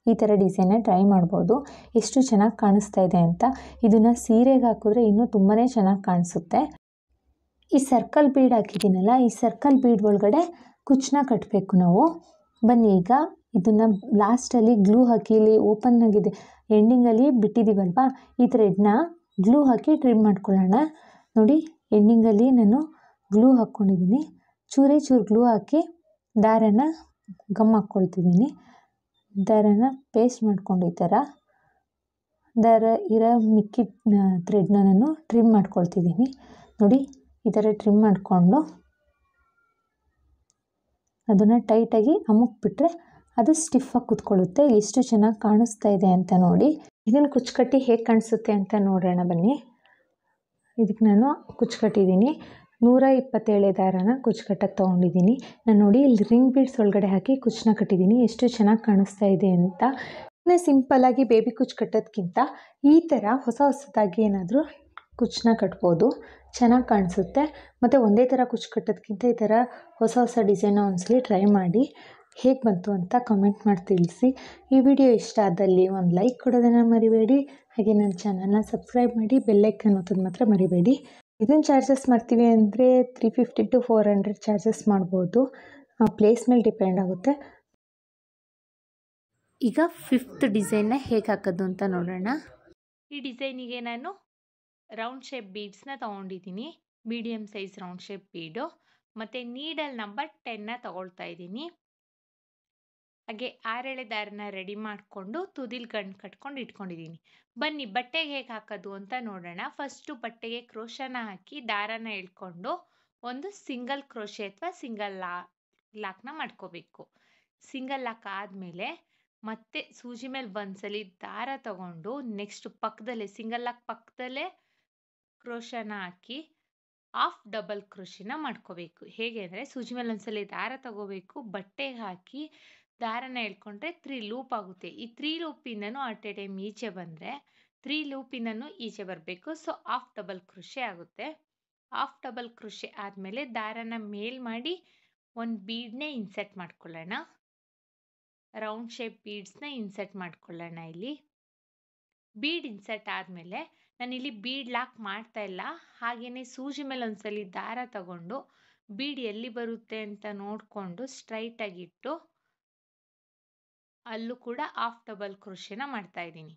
ಈ ಥರ ಡಿಸೈನ್ನ ಟ್ರೈ ಮಾಡ್ಬೋದು. ಎಷ್ಟು ಚೆನ್ನಾಗಿ ಕಾಣಿಸ್ತಾ ಇದೆ ಅಂತ. ಇದನ್ನು ಸೀರೆಗೆ ಹಾಕಿದ್ರೆ ಇನ್ನೂ ತುಂಬಾ ಚೆನ್ನಾಗಿ ಕಾಣಿಸುತ್ತೆ. ಈ ಸರ್ಕಲ್ ಬೀಡ್ ಹಾಕಿದ್ದೀನಲ್ಲ, ಈ ಸರ್ಕಲ್ ಬೀಡ್ ಒಳಗಡೆ ಕುಚ್ಚನ್ನ ಕಟ್ಟಬೇಕು ನಾವು. ಬನ್ನಿ ಈಗ ಇದನ್ನು ಲಾಸ್ಟಲ್ಲಿ ಗ್ಲೂ ಹಾಕಿ, ಇಲ್ಲಿ ಓಪನ್ ಆಗಿದೆ ಎಂಡಿಂಗಲ್ಲಿ ಬಿಟ್ಟಿದ್ದೀವಲ್ವಾ, ಈ ಥ್ರೆಡ್ನ ಗ್ಲೂ ಹಾಕಿ ಟ್ರಿಮ್ ಮಾಡ್ಕೊಳ್ಳೋಣ. ನೋಡಿ ಎಂಡಿಂಗಲ್ಲಿ ನಾನು ಗ್ಲೂ ಹಾಕ್ಕೊಂಡಿದ್ದೀನಿ. ಚೂರೇ ಚೂರು ಗ್ಲೂ ಹಾಕಿ ದಾರನ ಗಮ್ ಹಾಕ್ಕೊಳ್ತಿದ್ದೀನಿ. ದಾರನ ಪೇಸ್ಟ್ ಮಾಡ್ಕೊಂಡು ಈ ಥರ ದಾರ ಇರೋ ಮಿಕ್ಕಿದ ಥ್ರೆಡ್ನ ನಾನು ಟ್ರಿಮ್ ಮಾಡ್ಕೊಳ್ತಿದ್ದೀನಿ. ನೋಡಿ ಈ ಥರ ಟ್ರಿಮ್ ಮಾಡಿಕೊಂಡು ಅದನ್ನು ಟೈಟಾಗಿ ಅಮುಕ್ಬಿಟ್ರೆ ಅದು ಸ್ಟಿಫಾಗಿ ಕೂತ್ಕೊಳ್ಳುತ್ತೆ. ಎಷ್ಟು ಚೆನ್ನಾಗಿ ಕಾಣಿಸ್ತಾ ಇದೆ ಅಂತ ನೋಡಿ. ಇದನ್ನು ಕುಚ್ಚುಕಟ್ಟಿ ಹೇಗೆ ಕಾಣಿಸುತ್ತೆ ಅಂತ ನೋಡೋಣ ಬನ್ನಿ. ಇದಕ್ಕೆ ನಾನು ಕುಚ್ಚುಕಟ್ಟಿದ್ದೀನಿ. 127 ದಾರನ ಕುಚ್ಚುಕಟ್ಟಕ್ಕೆ ತೊಗೊಂಡಿದ್ದೀನಿ ನಾನು. ನೋಡಿ ಇಲ್ಲಿ ರಿಂಗ್ ಬೀಡ್ಸ್ ಒಳಗಡೆ ಹಾಕಿ ಕುಚ್ಚನ್ನ ಕಟ್ಟಿದ್ದೀನಿ. ಎಷ್ಟು ಚೆನ್ನಾಗಿ ಕಾಣಿಸ್ತಾ ಇದೆ ಅಂತ. ಸಿಂಪಲ್ಲಾಗಿ ಬೇಬಿ ಕುಚ್ಚು ಕಟ್ಟೋದಕ್ಕಿಂತ ಈ ಥರ ಹೊಸದಾಗಿ ಏನಾದರೂ ಕುಚ್ಚನ್ನ ಕಟ್ಬೋದು, ಚೆನ್ನಾಗಿ ಕಾಣಿಸುತ್ತೆ. ಮತ್ತು ಒಂದೇ ಥರ ಕುಚ್ಚು ಕಟ್ಟೋದಕ್ಕಿಂತ ಈ ಥರ ಹೊಸ ಡಿಸೈನ್ನ ಒಂದ್ಸಲಿ ಟ್ರೈ ಮಾಡಿ. ಹೇಗೆ ಬಂತು ಅಂತ ಕಮೆಂಟ್ ಮಾಡಿ ತಿಳಿಸಿ. ಈ ವಿಡಿಯೋ ಇಷ್ಟ ಆದಲ್ಲಿ ಒಂದು ಲೈಕ್ ಕೊಡೋದನ್ನು ಮರಿಬೇಡಿ. ಹಾಗೆ ನನ್ನ ಚಾನಲ್ನ ಸಬ್ಸ್ಕ್ರೈಬ್ ಮಾಡಿ, ಬೆಲ್ಲೈಕನ್ ಒತ್ತೋದು ಮಾತ್ರ ಮರಿಬೇಡಿ. ಇದನ್ನು ಚಾರ್ಜಸ್ ಮಾಡ್ತೀವಿ ಅಂದರೆ 350 to 400 ಚಾರ್ಜಸ್ ಮಾಡ್ಬೋದು. ಪ್ಲೇಸ್ ಮೇಲೆ ಡಿಪೆಂಡ್ ಆಗುತ್ತೆ. ಈಗ 5th ಡಿಸೈನ್ನ ಹೇಗೆ ಹಾಕೋದು ಅಂತ ನೋಡೋಣ. ಈ ಡಿಸೈನಿಗೆ ನಾನು ರೌಂಡ್ ಶೇಪ್ ಬೀಡ್ಸ್ನ ತೊಗೊಂಡಿದ್ದೀನಿ. ಮೀಡಿಯಮ್ ಸೈಜ್ ರೌಂಡ್ ಶೇಪ್ ಬೀಡು ಮತ್ತು ನೀಡಲ್ ನಂಬರ್ 10ನ ತೊಗೊಳ್ತಾ ಇದ್ದೀನಿ. ಹಾಗೆ 6 ಎಳೆ ದಾರನ ರೆಡಿ ಮಾಡಿಕೊಂಡು ತುದಿಲ್ ಗಂಟು ಕಟ್ಕೊಂಡು ಇಟ್ಕೊಂಡಿದ್ದೀನಿ. ಬನ್ನಿ ಬಟ್ಟೆಗೆ ಹೇಗೆ ಹಾಕೋದು ಅಂತ ನೋಡೋಣ. ಫಸ್ಟು ಬಟ್ಟೆಗೆ ಕ್ರೋಶನ ಹಾಕಿ ದಾರನ ಎಳ್ಕೊಂಡು ಒಂದು ಸಿಂಗಲ್ ಕ್ರೋಶೆ ಅಥವಾ ಸಿಂಗಲ್ ಲಾಕ್ನ ಮಾಡ್ಕೋಬೇಕು. ಸಿಂಗಲ್ ಲಾಕ್ ಆದಮೇಲೆ ಮತ್ತೆ ಸೂಜಿ ಮೇಲೆ ಒಂದ್ಸಲಿ ದಾರ ತಗೊಂಡು ನೆಕ್ಸ್ಟ್ ಪಕ್ಕದಲ್ಲೇ ಸಿಂಗಲ್ ಲಾಕ್ ಪಕ್ಕದಲ್ಲೇ ಕ್ರೋಶನ ಹಾಕಿ ಹಾಫ್ ಡಬಲ್ ಕ್ರೋಶಿನ ಮಾಡ್ಕೋಬೇಕು. ಹೇಗೆ ಅಂದರೆ ಸೂಜಿ ಮೇಲೆ ಒಂದ್ಸಲಿ ದಾರ ತಗೋಬೇಕು, ಬಟ್ಟೆಗೆ ಹಾಕಿ ದಾರನ ಎಳ್ಕೊಂಡ್ರೆ 3 ಲೂಪ್ ಆಗುತ್ತೆ. ಈ 3 ಲೂಪಿಂದನೂ ಅಟ್ ಎ ಟೈಮ್ ಈಚೆ ಬಂದರೆ 3 ಲೂಪಿಂದನೂ ಈಚೆ ಬರಬೇಕು. ಸೊ ಹಾಫ್ ಡಬಲ್ ಕ್ರೋಶೆ ಆಗುತ್ತೆ. ಹಾಫ್ ಡಬಲ್ ಕ್ರೋಶೆ ಆದಮೇಲೆ ದಾರನ ಮೇಲ್ ಮಾಡಿ ಒಂದು ಬೀಡ್ನೇ ಇನ್ಸರ್ಟ್ ಮಾಡ್ಕೊಳ್ಳೋಣ. ರೌಂಡ್ ಶೇಪ್ ಬೀಡ್ಸ್ನ ಇನ್ಸರ್ಟ್ ಮಾಡ್ಕೊಳ್ಳೋಣ. ಇಲ್ಲಿ ಬೀಡ್ ಇನ್ಸರ್ಟ್ ಆದಮೇಲೆ ನಾನಿಲ್ಲಿ ಬೀಡ್ ಲಾಕ್ ಮಾಡ್ತಾ ಇಲ್ಲ, ಹಾಗೆಯೇ ಸೂಜಿ ಮೇಲೆ ಒಂದ್ಸಲಿ ದಾರ ತಗೊಂಡು ಬೀಡ್ ಎಲ್ಲಿ ಬರುತ್ತೆ ಅಂತ ನೋಡಿಕೊಂಡು ಸ್ಟ್ರೈಟಾಗಿಟ್ಟು ಅಲ್ಲೂ ಕೂಡ ಹಾಫ್ ಡಬಲ್ ಕ್ರೋಶೆನ ಮಾಡ್ತಾ ಇದ್ದೀನಿ.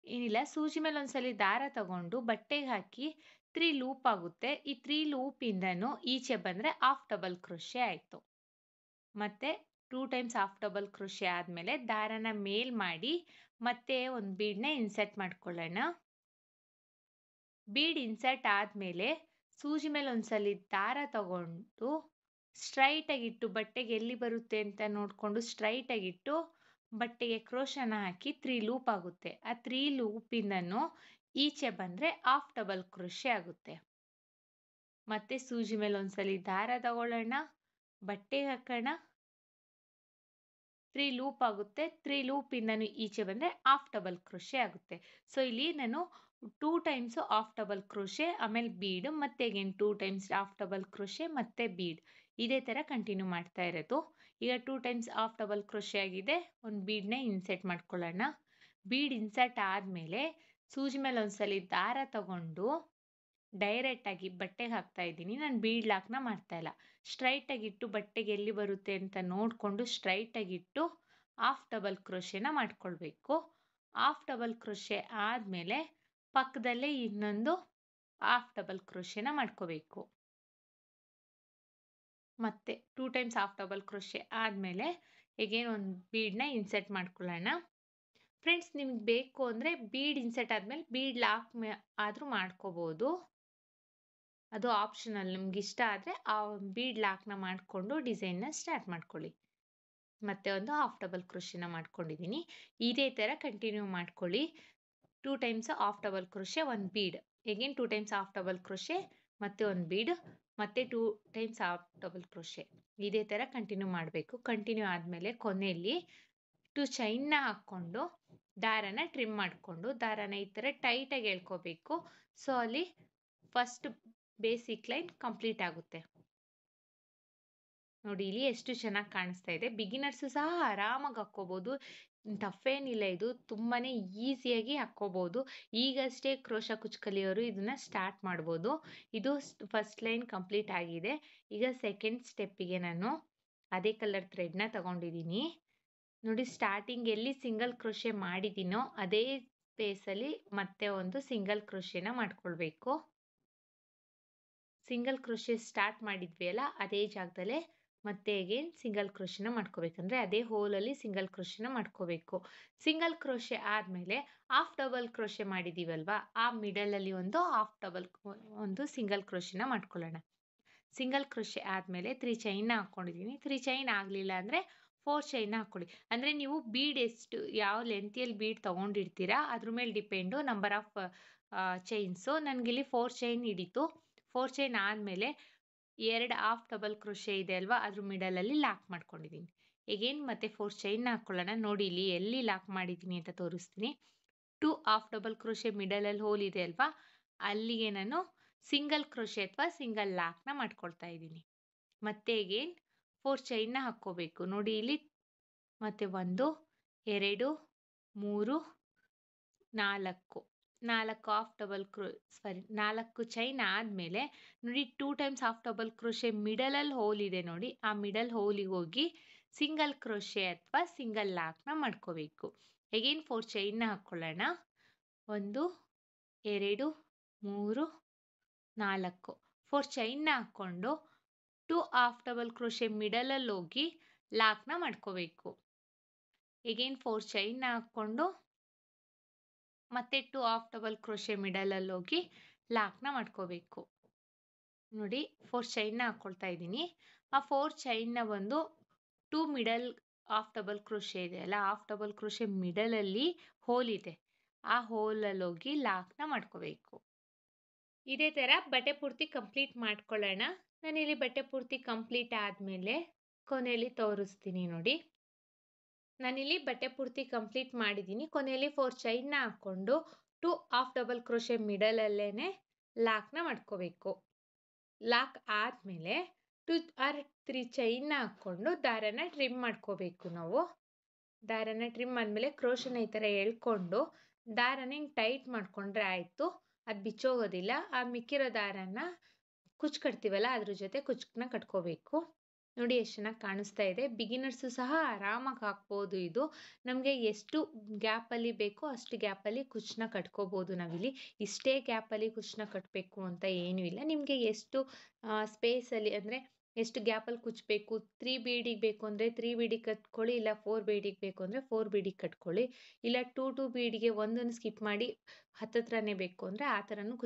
ಏನಿಲ್ಲ, ಸೂಜಿ ಮೇಲೆ ಒಂದ್ಸಲಿ ದಾರ ತಗೊಂಡು ಬಟ್ಟೆಗೆ ಹಾಕಿ 3 ಲೂಪ್ ಆಗುತ್ತೆ. ಈ 3 ಲೂಪಿಂದನೂ ಈಚೆ ಬಂದರೆ ಹಾಫ್ ಡಬಲ್ ಕ್ರೋಶೆ ಆಯಿತು. ಮತ್ತೆ 2 ಟೈಮ್ಸ್ ಹಾಫ್ ಡಬಲ್ ಕ್ರೋಶೆ ಆದಮೇಲೆ ದಾರನ ಮೇಲ್ ಮಾಡಿ ಮತ್ತೆ ಒಂದು ಬೀಡ್ನ ಇನ್ಸರ್ಟ್ ಮಾಡ್ಕೊಳ್ಳೋಣ. ಬೀಡ್ ಇನ್ಸರ್ಟ್ ಆದಮೇಲೆ ಸೂಜಿ ಮೇಲೆ ಒಂದ್ಸಲಿ ದಾರ ತಗೊಂಡು ಸ್ಟ್ರೈಟಾಗಿಟ್ಟು ಬಟ್ಟೆಗೆ ಎಲ್ಲಿ ಬರುತ್ತೆ ಅಂತ ನೋಡಿಕೊಂಡು ಸ್ಟ್ರೈಟಾಗಿಟ್ಟು ಬಟ್ಟೆಗೆ ಕ್ರೋಶನ ಹಾಕಿ 3 ಲೂಪ್ ಆಗುತ್ತೆ. ಆ 3 ಲೂಪಿಂದನೂ ಈಚೆ ಬಂದರೆ ಹಾಫ್ ಡಬಲ್ ಕ್ರೋಶೆ ಆಗುತ್ತೆ. ಮತ್ತೆ ಸೂಜಿ ಮೇಲೆ ಒಂದ್ಸಲಿ ದಾರ ತಗೊಳ್ಳೋಣ, ಬಟ್ಟೆಗೆ ಹಾಕೋಣ, 3 ಲೂಪ್ ಆಗುತ್ತೆ. 3 ಲೂಪಿಂದನೂ ಈಚೆ ಬಂದರೆ ಹಾಫ್ ಡಬಲ್ ಕ್ರೋಶೆ ಆಗುತ್ತೆ. ಸೊ ಇಲ್ಲಿ ನಾನು 2 ಟೈಮ್ಸು ಹಾಫ್ ಡಬಲ್ ಕ್ರೋಶೆ, ಆಮೇಲೆ ಬೀಡ್, ಮತ್ತೆ again 2 times half double crochet ಮತ್ತೆ ಬೀಡ್, ಇದೇ ಥರ ಕಂಟಿನ್ಯೂ ಮಾಡ್ತಾ ಇರೋದು. ಈಗ 2 ಟೈಮ್ಸ್ ಹಾಫ್ ಡಬಲ್ ಕ್ರೋಶೆ ಆಗಿದೆ. ಒಂದು ಬೀಡ್ನೇ ಇನ್ಸರ್ಟ್ ಮಾಡ್ಕೊಳ್ಳೋಣ. ಬೀಡ್ ಇನ್ಸರ್ಟ್ ಆದಮೇಲೆ ಸೂಜಿ ಮೇಲೆ ಒಂದ್ಸಲಿ ದಾರ ತಗೊಂಡು ಡೈರೆಕ್ಟಾಗಿ ಬಟ್ಟೆಗೆ ಹಾಕ್ತಾ ಇದ್ದೀನಿ. ನಾನು ಬೀಡ್ ಲಾಕ್ನ ಮಾಡ್ತಾ ಇಲ್ಲ. ಸ್ಟ್ರೈಟಾಗಿಟ್ಟು ಬಟ್ಟೆಗೆ ಎಲ್ಲಿ ಬರುತ್ತೆ ಅಂತ ನೋಡಿಕೊಂಡು ಸ್ಟ್ರೈಟಾಗಿಟ್ಟು ಹಾಫ್ ಡಬಲ್ ಕ್ರೋಶೆನ ಮಾಡ್ಕೊಳ್ಬೇಕು. ಹಾಫ್ ಡಬಲ್ ಕ್ರೋಶೆ ಆದಮೇಲೆ ಪಕ್ಕದಲ್ಲೇ ಇನ್ನೊಂದು ಹಾಫ್ ಡಬಲ್ ಕ್ರೋಶೆನ ಮಾಡ್ಕೋಬೇಕು. ಮತ್ತೆ 2 ಟೈಮ್ಸ್ ಹಾಫ್ ಡಬಲ್ ಕ್ರೋಶೆ ಆದಮೇಲೆ ಎಗೇನ್ ಒಂದು ಬೀಡ್ನ ಇನ್ಸರ್ಟ್ ಮಾಡ್ಕೊಳ್ಳೋಣ. ಫ್ರೆಂಡ್ಸ್, ನಿಮ್ಗೆ ಬೇಕು ಅಂದರೆ ಬೀಡ್ ಇನ್ಸರ್ಟ್ ಆದಮೇಲೆ ಬೀಡ್ ಲಾಕ್ ಆದರೂ ಮಾಡ್ಕೋಬೋದು, ಅದು ಆಪ್ಷನಲ್. ನಿಮ್ಗೆ ಇಷ್ಟ ಆದರೆ ಆ ಬೀಡ್ ಲಾಕ್ನ ಮಾಡಿಕೊಂಡು ಡಿಸೈನ್ನ ಸ್ಟಾರ್ಟ್ ಮಾಡ್ಕೊಳ್ಳಿ. ಮತ್ತೆ ಒಂದು ಹಾಫ್ ಡಬಲ್ ಕ್ರೋಶೆನ ಮಾಡ್ಕೊಂಡಿದ್ದೀನಿ. ಇದೇ ಥರ ಕಂಟಿನ್ಯೂ ಮಾಡ್ಕೊಳ್ಳಿ. 2 ಟೈಮ್ಸ್ ಹಾಫ್ ಡಬಲ್ ಕ್ರೋಶೆ, ಒಂದು bead, again 2 times half double crochet, ಮತ್ತೆ ಒಂದು ಬೀಡ್, ಮತ್ತೆ 2 ಟೈಮ್ಸ್ ಹಾಫ್ ಡಬಲ್ ಕ್ರೋಶೆ, ಇದೇ ಥರ ಕಂಟಿನ್ಯೂ ಮಾಡಬೇಕು. ಕಂಟಿನ್ಯೂ ಆದಮೇಲೆ ಕೊನೆಯಲ್ಲಿ 2 ಚೈನ್ನ ಹಾಕ್ಕೊಂಡು ದಾರನ ಟ್ರಿಮ್ ಮಾಡಿಕೊಂಡು ದಾರನ ಈ ಥರ ಟೈಟಾಗಿ ಎಳ್ಕೋಬೇಕು. ಸೊ ಅಲ್ಲಿ ಫಸ್ಟ್ ಬೇಸಿಕ್ ಲೈನ್ ಕಂಪ್ಲೀಟ್ ಆಗುತ್ತೆ. ನೋಡಿ ಇಲ್ಲಿ ಎಷ್ಟು ಚೆನ್ನಾಗಿ ಕಾಣಿಸ್ತಾ ಇದೆ. ಬಿಗಿನರ್ಸು ಸಹ ಆರಾಮಾಗಿ ಹಾಕ್ಕೋಬೋದು. ಟಫ್ ಏನಿಲ್ಲ, ಇದು ತುಂಬಾ ಈಸಿಯಾಗಿ ಹಾಕ್ಕೋಬೋದು. ಈಗಷ್ಟೇ ಕ್ರೋಶ ಕುಚ್ಚು ಕಲಿಯೋರು ಇದನ್ನು ಸ್ಟಾರ್ಟ್ ಮಾಡ್ಬೋದು. ಇದು ಫಸ್ಟ್ ಲೈನ್ ಕಂಪ್ಲೀಟ್ ಆಗಿದೆ. ಈಗ ಸೆಕೆಂಡ್ ಸ್ಟೆಪ್ಪಿಗೆ ನಾನು ಅದೇ ಕಲರ್ ಥ್ರೆಡ್ನ ತಗೊಂಡಿದ್ದೀನಿ. ನೋಡಿ ಸ್ಟಾರ್ಟಿಂಗ್ ಎಲ್ಲಿ ಸಿಂಗಲ್ ಕ್ರೋಶೆ ಮಾಡಿದ್ದೀನೋ ಅದೇ ಸ್ಪೇಸಲ್ಲಿ ಮತ್ತೆ ಒಂದು ಸಿಂಗಲ್ ಕ್ರೋಶೆನ ಮಾಡ್ಕೊಳ್ಬೇಕು. ಸಿಂಗಲ್ ಕ್ರೋಶೆ ಸ್ಟಾರ್ಟ್ ಮಾಡಿದ್ವಿ ಅಲ್ಲ, ಅದೇ ಜಾಗದಲ್ಲೇ ಮತ್ತೆ ಅಗೇನ್ ಸಿಂಗಲ್ ಕ್ರೋಶೆನ ಮಾಡ್ಕೋಬೇಕಂದ್ರೆ ಅದೇ ಹೋಲಲ್ಲಿ ಸಿಂಗಲ್ ಕ್ರೋಶೆನ ಮಾಡ್ಕೋಬೇಕು. ಸಿಂಗಲ್ ಕ್ರೋಶೆ ಆದಮೇಲೆ ಹಾಫ್ ಡಬಲ್ ಕ್ರೋಶೆ ಮಾಡಿದ್ದೀವಲ್ವಾ, ಆ ಮಿಡಲಲ್ಲಿ ಒಂದು ಸಿಂಗಲ್ ಕ್ರೋಶೆನ ಮಾಡ್ಕೊಳ್ಳೋಣ. ಸಿಂಗಲ್ ಕ್ರೋಶೆ ಆದಮೇಲೆ 3 ಚೈನ್ನ ಹಾಕ್ಕೊಂಡಿದ್ದೀನಿ. 3 ಚೈನ್ ಆಗಲಿಲ್ಲ ಅಂದರೆ 4 ಚೈನ್ನ ಹಾಕ್ಕೊಳ್ಳಿ. ಅಂದರೆ ನೀವು ಬೀಡ್ ಎಷ್ಟು ಯಾವ ಲೆಂತಿಯಲ್ಲಿ ಬೀಡ್ ತೊಗೊಂಡಿರ್ತೀರಾ ಅದ್ರ ಮೇಲೆ ಡಿಪೆಂಡು ನಂಬರ್ ಆಫ್ ಚೈನ್ಸು. ನನಗಿಲ್ಲಿ 4 ಚೈನ್ ಹಿಡಿತು. 4 ಚೈನ್ ಆದಮೇಲೆ 2 ಹಾಫ್ ಡಬಲ್ ಕ್ರೋಶೆ ಇದೆ ಅಲ್ವಾ, ಅದ್ರ ಮಿಡಲಲ್ಲಿ ಲಾಕ್ ಮಾಡ್ಕೊಂಡಿದ್ದೀನಿ. ಎಗೇನ್ ಮತ್ತೆ 4 ಚೈನ್ನ ಹಾಕ್ಕೊಳ್ಳೋಣ. ನೋಡಿ ಇಲ್ಲಿ ಎಲ್ಲಿ ಲಾಕ್ ಮಾಡಿದ್ದೀನಿ ಅಂತ ತೋರಿಸ್ತೀನಿ. 2 ಹಾಫ್ ಡಬಲ್ ಕ್ರೋಶೆ ಮಿಡಲಲ್ಲಿ ಹೋಲ್ ಇದೆ ಅಲ್ವಾ, ಅಲ್ಲಿಗೆ ನಾನು ಸಿಂಗಲ್ ಕ್ರೋಶೆ ಅಥವಾ ಸಿಂಗಲ್ ಲಾಕ್ನ ಮಾಡ್ಕೊಳ್ತಾ ಇದ್ದೀನಿ. ಮತ್ತೆ ಅಗೇನ್ 4 ಚೈನ್ನ ಹಾಕ್ಕೋಬೇಕು. ನೋಡಿ ಇಲ್ಲಿ ಮತ್ತೆ 1 2 3 4 ಹಾಫ್ ಡಬಲ್ 4 ಚೈನ್ ಆದಮೇಲೆ ನೋಡಿ 2 ಟೈಮ್ಸ್ ಹಾಫ್ ಡಬಲ್ ಕ್ರೋಶೆ ಮಿಡಲಲ್ಲಿ ಹೋಲ್ ಇದೆ ನೋಡಿ, ಆ ಮಿಡಲ್ ಹೋಲಿಗೆ ಹೋಗಿ ಸಿಂಗಲ್ ಕ್ರೋಶೆ ಅಥವಾ ಸಿಂಗಲ್ ಲಾಕ್ನ ಮಾಡ್ಕೋಬೇಕು. ಅಗೇನ್ 4 ಚೈನ್ನ ಹಾಕ್ಕೊಳ್ಳೋಣ. 1 2 3 4 4 ಚೈನ್ನ ಹಾಕ್ಕೊಂಡು 2 ಹಾಫ್ ಡಬಲ್ ಕ್ರೋಶೆ ಮಿಡಲಲ್ಲಿ ಹೋಗಿ ಲಾಕ್ನ ಮಾಡ್ಕೋಬೇಕು. ಎಗೇನ್ 4 ಚೈನ್ನ ಹಾಕ್ಕೊಂಡು ಮತ್ತೆ 2 ಹಾಫ್ ಡಬಲ್ ಕ್ರೋಶೆ ಮಿಡಲಲ್ಲಿ ಹೋಗಿ ಲಾಕ್ನ ಮಾಡ್ಕೋಬೇಕು. ನೋಡಿ 4 ಚೈನ್ನ ಹಾಕ್ಕೊಳ್ತಾ ಇದ್ದೀನಿ. ಆ 4 ಚೈನ್ನ ಬಂದು 2 ಮಿಡಲ್ ಹಾಫ್ ಡಬಲ್ ಕ್ರೋಶೆ ಇದೆ ಅಲ್ಲ, ಹಾಫ್ ಡಬಲ್ ಕ್ರೋಶೆ ಮಿಡಲಲ್ಲಿ ಹೋಲ್ ಇದೆ, ಆ ಹೋಲಲ್ಲಿ ಹೋಗಿ ಲಾಕ್ನ ಮಾಡ್ಕೋಬೇಕು. ಇದೇ ಥರ ಬಟ್ಟೆ ಪೂರ್ತಿ ಕಂಪ್ಲೀಟ್ ಮಾಡ್ಕೊಳ್ಳೋಣ. ನಾನಿಲ್ಲಿ ಬಟ್ಟೆ ಪೂರ್ತಿ ಕಂಪ್ಲೀಟ್ ಆದಮೇಲೆ ಕೊನೆಯಲ್ಲಿ ತೋರಿಸ್ತೀನಿ ನೋಡಿ. ನಾನಿಲ್ಲಿ ಬಟ್ಟೆ ಪೂರ್ತಿ ಕಂಪ್ಲೀಟ್ ಮಾಡಿದ್ದೀನಿ. ಕೊನೆಯಲ್ಲಿ 4 ಚೈನ್ನ ಹಾಕ್ಕೊಂಡು 2 ಹಾಫ್ ಡಬಲ್ ಕ್ರೋಶೆ ಮಿಡಲಲ್ಲೇ ಲಾಕ್ನ ಮಾಡ್ಕೋಬೇಕು. ಲಾಕ್ ಆದಮೇಲೆ 2 ಆರ್ 3 ಚೈನ್ನ ಹಾಕ್ಕೊಂಡು ದಾರನ ಟ್ರಿಮ್ ಮಾಡ್ಕೋಬೇಕು ನಾವು. ದಾರನ ಟ್ರಿಮ್ ಆದಮೇಲೆ ಕ್ರೋಶನ ಈ ಥರ ಎಳ್ಕೊಂಡು ದಾರನ ಹಿಂಗೆ ಟೈಟ್ ಮಾಡಿಕೊಂಡ್ರೆ ಆಯಿತು, ಅದು ಬಿಚ್ಚೋಗೋದಿಲ್ಲ. ಆ ಮಿಕ್ಕಿರೋ ದಾರನ ಕುಚ್ಚು ಕಟ್ತೀವಲ್ಲ ಅದ್ರ ಜೊತೆ ಕುಚ್ಚನ್ನ ಕಟ್ಕೋಬೇಕು. ನೋಡಿ ಎಷ್ಟು ಚೆನ್ನಾಗಿ ಕಾಣಿಸ್ತಾ ಇದೆ. ಬಿಗಿನರ್ಸು ಸಹ ಆರಾಮಾಗಿ ಹಾಕ್ಬೋದು. ಇದು ನಮಗೆ ಎಷ್ಟು ಗ್ಯಾಪಲ್ಲಿ ಬೇಕೋ ಅಷ್ಟು ಗ್ಯಾಪಲ್ಲಿ ಕುಚ್ಚನ್ನ ಕಟ್ಕೋಬೋದು ನಾವಿಲ್ಲಿ. ಇಷ್ಟೇ ಗ್ಯಾಪಲ್ಲಿ ಕುಚ್ಚನ್ನ ಕಟ್ಟಬೇಕು ಅಂತ ಏನೂ ಇಲ್ಲ. ನಿಮಗೆ ಎಷ್ಟು ಸ್ಪೇಸಲ್ಲಿ ಅಂದರೆ ಎಷ್ಟು ಗ್ಯಾಪಲ್ಲಿ ಕುಚ್ಚಬೇಕು, 3 ಬೀಡಿಗೆ ಬೇಕು ಅಂದರೆ 3 ಬೀಡಿಗೆ ಕಟ್ಕೊಳ್ಳಿ, ಇಲ್ಲ 4 ಬೀಡಿಗೆ ಬೇಕು ಅಂದರೆ 4 ಬೀಡಿಗೆ ಕಟ್ಕೊಳ್ಳಿ, ಇಲ್ಲ 2 ಬೀಡಿಗೆ ಒಂದನ್ನು ಸ್ಕಿಪ್ ಮಾಡಿ ಹತ್ತತ್ರನೇ ಬೇಕು ಅಂದರೆ ಆ ಥರನೂ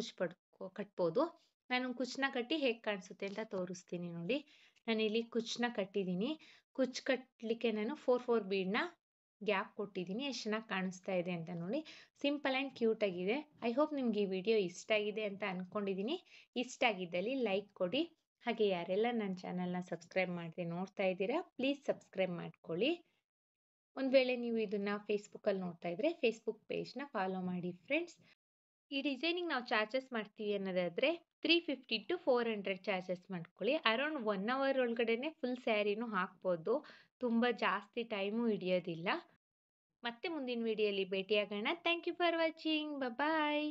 ಕಟ್ಬೋದು. ನಾನು ಕುಚ್ಚನ್ನ ಕಟ್ಟಿ ಹೇಗೆ ಕಾಣಿಸುತ್ತೆ ಅಂತ ತೋರಿಸ್ತೀನಿ ನೋಡಿ. ನಾನಿಲ್ಲಿ ಕುಚ್ಚನ್ನ ಕಟ್ಟಿದ್ದೀನಿ. ಕುಚ್ಚು ಕಟ್ಟಲಿಕ್ಕೆ ನಾನು 4 ಬೀಡನ್ನ ಗ್ಯಾಪ್ ಕೊಟ್ಟಿದ್ದೀನಿ. ಎಷ್ಟು ಚೆನ್ನಾಗಿ ಕಾಣಿಸ್ತಾ ಇದೆ ಅಂತ ನೋಡಿ. ಸಿಂಪಲ್ ಆ್ಯಂಡ್ ಕ್ಯೂಟ್ ಆಗಿದೆ. ಐ ಹೋಪ್ ನಿಮ್ಗೆ ಈ ವಿಡಿಯೋ ಇಷ್ಟ ಆಗಿದೆ ಅಂತ ಅಂದ್ಕೊಂಡಿದ್ದೀನಿ. ಇಷ್ಟ ಆಗಿದ್ದಲ್ಲಿ ಲೈಕ್ ಕೊಡಿ. ಹಾಗೆ ಯಾರೆಲ್ಲ ನನ್ನ ಚಾನಲ್ನ ಸಬ್ಸ್ಕ್ರೈಬ್ ಮಾಡದೆ ನೋಡ್ತಾ ಇದ್ದೀರಾ ಪ್ಲೀಸ್ ಸಬ್ಸ್ಕ್ರೈಬ್ ಮಾಡ್ಕೊಳ್ಳಿ. ಒಂದು ವೇಳೆ ನೀವು ಇದನ್ನು ಫೇಸ್ಬುಕ್ಕಲ್ಲಿ ನೋಡ್ತಾ ಇದ್ದರೆ ಫೇಸ್ಬುಕ್ ಪೇಜ್ನ ಫಾಲೋ ಮಾಡಿ ಫ್ರೆಂಡ್ಸ್. ಈ ಡಿಸೈನಿಗೆ ನಾವು ಚಾರ್ಜಸ್ ಮಾಡ್ತೀವಿ ಅನ್ನೋದಾದರೆ 350 to 400 ಚಾರ್ಜಸ್ ಮಾಡ್ಕೊಳ್ಳಿ. ಅರೌಂಡ್ 1 ಅವರ್ ಒಳಗಡೆ ಫುಲ್ ಸ್ಯಾರಿನೂ ಹಾಕ್ಬೋದು. ತುಂಬ ಜಾಸ್ತಿ ಟೈಮು ಹಿಡಿಯೋದಿಲ್ಲ. ಮತ್ತೆ ಮುಂದಿನ ವಿಡಿಯೋಲಿ ಭೇಟಿಯಾಗೋಣ. Thank you for watching. Bye.